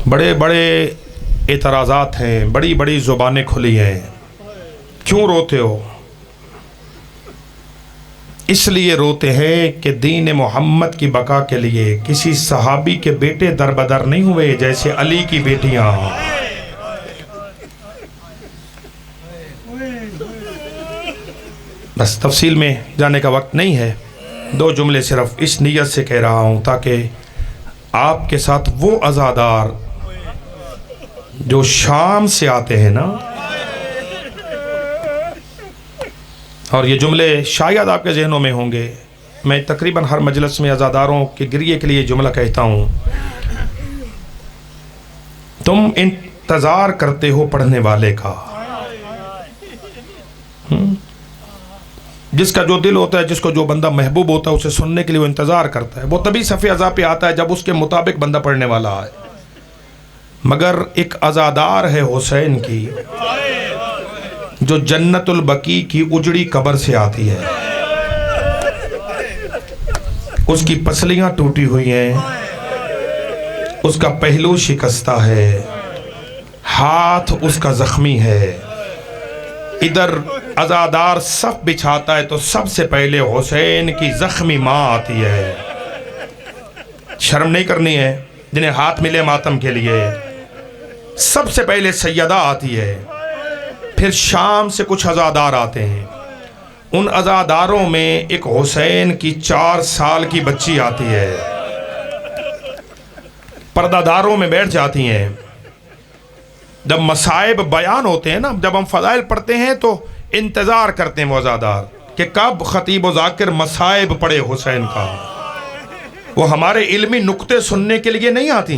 S1: बड़े बड़े एतराज़ात हैं, बड़ी बड़ी ज़ुबानें खुली हैं। क्यों रोते हो? इसलिए रोते हैं कि दीन मोहम्मद की बका के लिए किसी सहाबी के बेटे दरबदर नहीं हुए जैसे अली की बेटियां। बस तफसील में जाने का वक्त नहीं है, दो जुमले सिर्फ इस नीयत से कह रहा हूँ ताकि आपके साथ वो अज़ादार जो शाम से आते हैं ना, और ये जुमले शायद आपके जहनों में होंगे, मैं तकरीबन हर मजलिस में अज़ादारों के गिरिए के लिए जुमला कहता हूँ। तुम इंतज़ार करते हो पढ़ने वाले का, जिसका जो दिल होता है, जिसको जो बंदा महबूब होता है उसे सुनने के लिए वो इंतज़ार करता है। वो तभी सफ़े अज़ा पे आता है जब उसके मुताबिक बंदा पढ़ने वाला आए। मगर एक अज़ादार है हुसैन की जो जन्नतुल बकी की उजड़ी कब्र से आती है। उसकी पसलियां टूटी हुई हैं, उसका पहलू शिकस्ता है, हाथ उसका जख्मी है। इधर अज़ादार सफ बिछाता है तो सबसे पहले हुसैन की जख्मी माँ आती है। शर्म नहीं करनी है जिन्हें हाथ मिले मातम के लिए। सबसे पहले सैयदा आती है, फिर शाम से कुछ अज़ादार आते हैं। उन अज़ादारों में एक हुसैन की 4 साल की बच्ची आती है, पर्दादारों में बैठ जाती हैं। जब मसाइब बयान होते हैं ना, जब हम फ़ज़ाइल पढ़ते हैं तो इंतज़ार करते हैं वो अज़ादार कि कब ख़तीब व ज़ाकिर मसाइब पढ़े हुसैन का। वो हमारे इल्मी नुक्ते सुनने के लिए नहीं आती।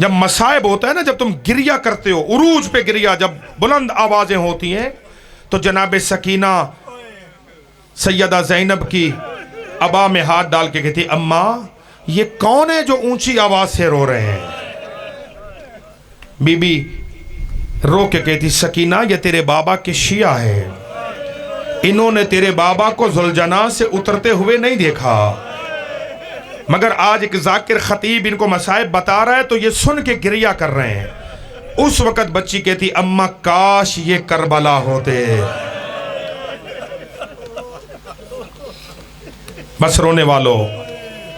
S1: जब मसाइब होता है ना, जब तुम गिरिया करते हो, उरूज पे गिरिया, जब बुलंद आवाज़ें होती हैं तो जनाब सकीना सैयदा ज़ैनब की अबा में हाथ डाल के कहती अम्मा ये कौन है जो ऊंची आवाज़ से रो रहे हैं? बीबी रो के कहती सकीना ये तेरे बाबा के शिया है, इन्होंने तेरे बाबा को जुलजना से उतरते हुए नहीं देखा। मगर आज एक जाकिर खतीब इनको मसाइब बता रहा है तो ये सुन के गिरिया कर रहे हैं। उस वक़्त बच्ची कहती अम्मा काश ये करबला होते। बस रोने वालों,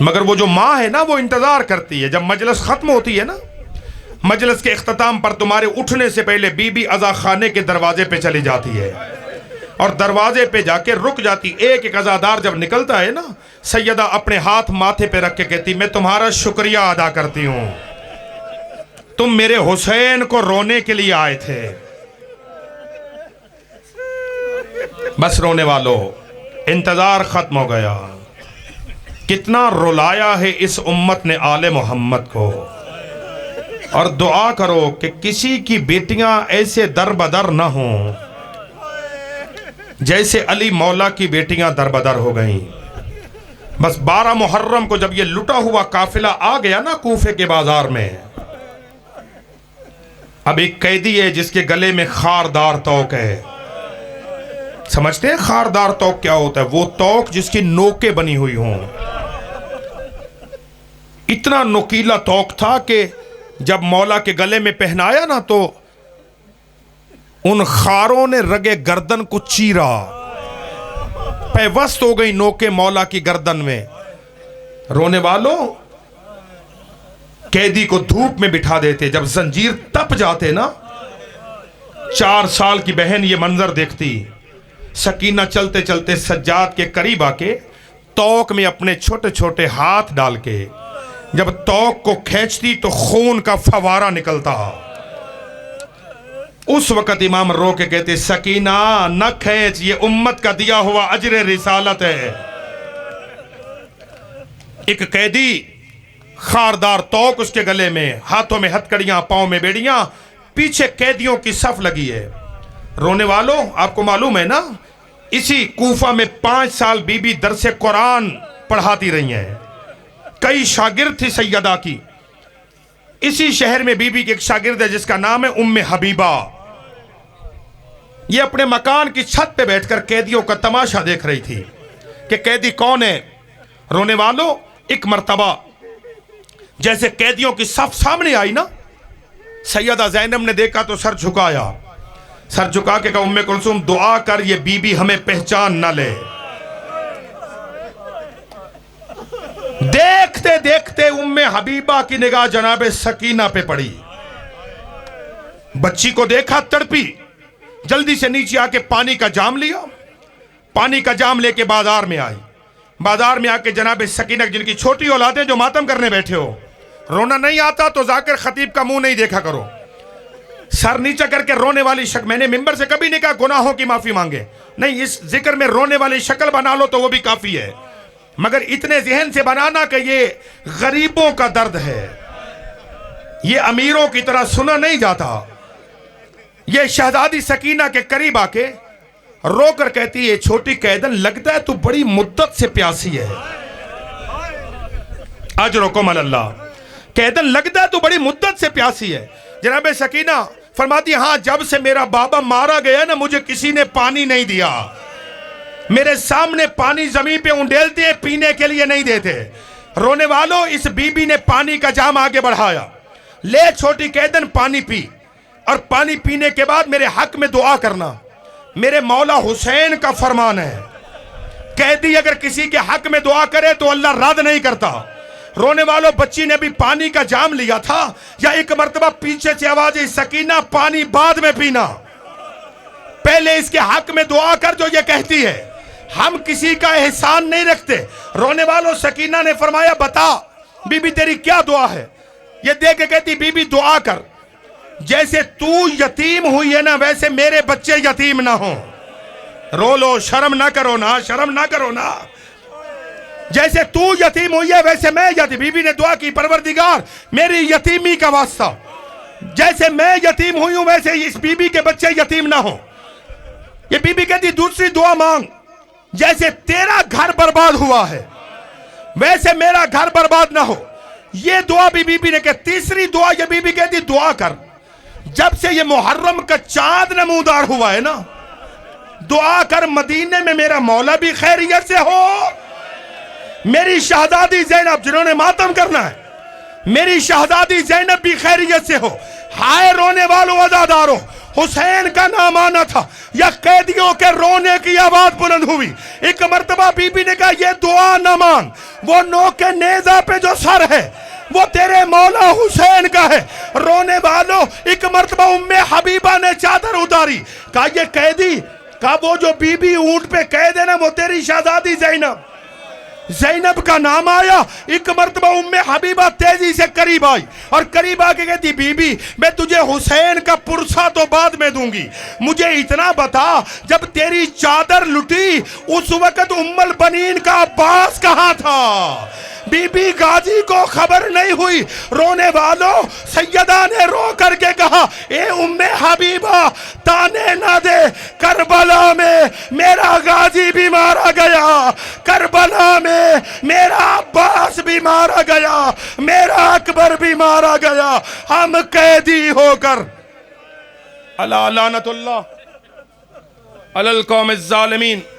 S1: मगर वो जो माँ है ना वो इंतज़ार करती है। जब मजलिस ख़त्म होती है ना, मजलिस के इख्तिताम पर तुम्हारे उठने से पहले बीबी अज़ा खाने के दरवाजे पे चली जाती है और दरवाजे पे जाके रुक जाती। एक एक अज़ादार जब निकलता है ना, सैयदा अपने हाथ माथे पे रख के कहती मैं तुम्हारा शुक्रिया अदा करती हूँ, तुम मेरे हुसैन को रोने के लिए आए थे। बस रोने वालों, इंतज़ार ख़त्म हो गया। कितना रुलाया है इस उम्मत ने आले मोहम्मद को। और दुआ करो कि किसी की बेटियां ऐसे दर बदर न हों जैसे अली मौला की बेटियां दर बदर हो गईं। बस 12 मुहर्रम को जब ये लुटा हुआ काफिला आ गया ना कूफे के बाजार में, अब एक कैदी है जिसके गले में खारदार तोक है। समझते हैं खारदार तोक क्या होता है? वो तोक जिसकी नोकें बनी हुई हों। इतना नुकीला तोक था कि जब मौला के गले में पहनाया ना तो उन खारों ने रगे गर्दन को चीरा, पैवस्त हो गई नोके मौला की गर्दन में। रोने वालों, कैदी को धूप में बिठा देते, जब जंजीर तप जाते ना, 4 साल की बहन ये मंजर देखती। सकीना चलते चलते सज्जाद के करीब आके तौक में अपने छोटे छोटे हाथ डाल के जब तौक को खींचती तो खून का फवारा निकलता। उस वक़्त इमाम रो के कहते सकीना न खींच, ये उम्मत का दिया हुआ अजर रिसालत है। एक कैदी, खारदार तौक उसके गले में, हाथों में हथकड़ियां, पांव में बेड़ियां, पीछे कैदियों की सफ लगी है। रोने वालों, आपको मालूम है ना, इसी कूफा में 5 साल बीबी दरसे कुरान पढ़ाती रही हैं। कई शागिर्द थी सैयदा की। इसी शहर में बीबी की एक शागिर्द है जिसका नाम है उम्मे हबीबा। ये अपने मकान की छत पे बैठकर कैदियों का तमाशा देख रही थी कि कैदी कौन है। रोने वालों, एक मर्तबा जैसे कैदियों की सफ सामने आई ना, सैयदा ज़ैनब ने देखा तो सर झुकाया। सर झुका के कहा उम्मे कुलसूम दुआ कर ये बीबी हमें पहचान ना ले। देखते देखते उम्मे हबीबा की निगाह जनाबे सकीना पे पड़ी। बच्ची को देखा, तड़पी, जल्दी से नीचे आके पानी का जाम लिया। पानी का जाम लेके बाजार में आई। बाजार में आके जनाबे सकीना, जिनकी छोटी औलादें जो मातम करने बैठे हो, रोना नहीं आता तो जाकिर खतीब का मुंह नहीं देखा करो। सर नीचा करके रोने वाली शक्ल, मैंने मिंबर से कभी नहीं कहा गुनाहों की माफी मांगे, नहीं, इस जिक्र में रोने वाली शक्ल बना लो तो वो भी काफी है, मगर इतने जहन से बनाना कि ये गरीबों का दर्द है, ये अमीरों की तरह सुना नहीं जाता। ये शहजादी सकीना के करीब आके रोकर कहती है छोटी कैदन, लगता है तू बड़ी मुद्दत से प्यासी है। अजरुकुम अल्लाह। कैदन, लगता है तू बड़ी मुद्दत से प्यासी है। जनाबे सकीना फरमाती हाँ, जब से मेरा बाबा मारा गया ना, मुझे किसी ने पानी नहीं दिया। मेरे सामने पानी जमीन पे उंडेलते हैं, पीने के लिए नहीं देते। रोने वालों, इस बीबी ने पानी का जाम आगे बढ़ाया। ले छोटी कैदन, पानी पी, और पानी पीने के बाद मेरे हक में दुआ करना, मेरे मौला हुसैन का फरमान है, कैदी अगर किसी के हक में दुआ करे तो अल्लाह रद्द नहीं करता। रोने वालों, बच्ची ने भी पानी का जाम लिया था, या एक मर्तबा पीछे से आवाज आई, सकीना पानी बाद में पीना, पहले इसके हक में दुआ कर जो ये कहती है, हम किसी का एहसान नहीं रखते। रोने वालों, सकीना ने फरमाया बता बीबी तेरी क्या दुआ है। ये देख के कहती बीबी दुआ कर, जैसे तू यतीम हुई है ना, वैसे मेरे बच्चे यतीम ना हो। रो लो, शर्म ना करो ना, शर्म ना करो ना। जैसे तू यतीम हुई है वैसे मैं यतीम। बीबी ने दुआ की, परवरदिगार मेरी यतीमी का वास्ता, जैसे मैं यतीम हुई हूं वैसे इस बीबी के बच्चे यतीम ना हो। ये बीबी कहती दूसरी दुआ मांग, जैसे तेरा घर बर्बाद हुआ है वैसे मेरा घर बर्बाद ना हो। ये दुआ भी बीबी ने कहा। तीसरी दुआ ये बीबी कहती दुआ कर, जब से ये मुहर्रम का चांद नमूदार हुआ है ना, दुआ कर मदीने में मेरा मौला भी खैरियत से हो, मेरी शहजादी जैनब, जिन्होंने मातम करना है, मेरी शहजादी जैनब भी खैरियत से हो। हाय रोने वालों अज़ादारों, हुसैन का नाम आना था या कैदियों के रोने की आवाज बुलंद हुई। एक मर्तबा बीबी ने कहा ये दुआ न मांग, वो नो के नेजा पे जो सर है वो तेरे मौला हुसैन का है। रोने वालों, एक मर्तबा उम्मे हबीबा ने चादर उतारी, कहा ये कैदी का वो जो बीबी ऊंट पे कैद है ना, वो तेरी शहजादी जैनब। जैनब का नाम आया। एक मर्तबा उम्मे हबीबा तेजी से करीब आई और करीब आके कहती बीबी मैं तुझे हुसैन का पुरसा तो बाद में दूंगी, मुझे इतना बता जब तेरी चादर लुटी उस वक्त उम्मुल बनीन का अब्बास कहां था? बीबी गाजी को खबर नहीं हुई। रोने वालों, सैयदा ने रो करके कहा ए उम्मे हबीबा ताने ना दे, करबला में मेरा गाजी भी मारा गया, करबला में मेरा अब्बास भी मारा गया, मेरा अकबर भी मारा गया, हम कैदी होकर। अला लानतुल्लाह अलल कौम ज़ालिमीन।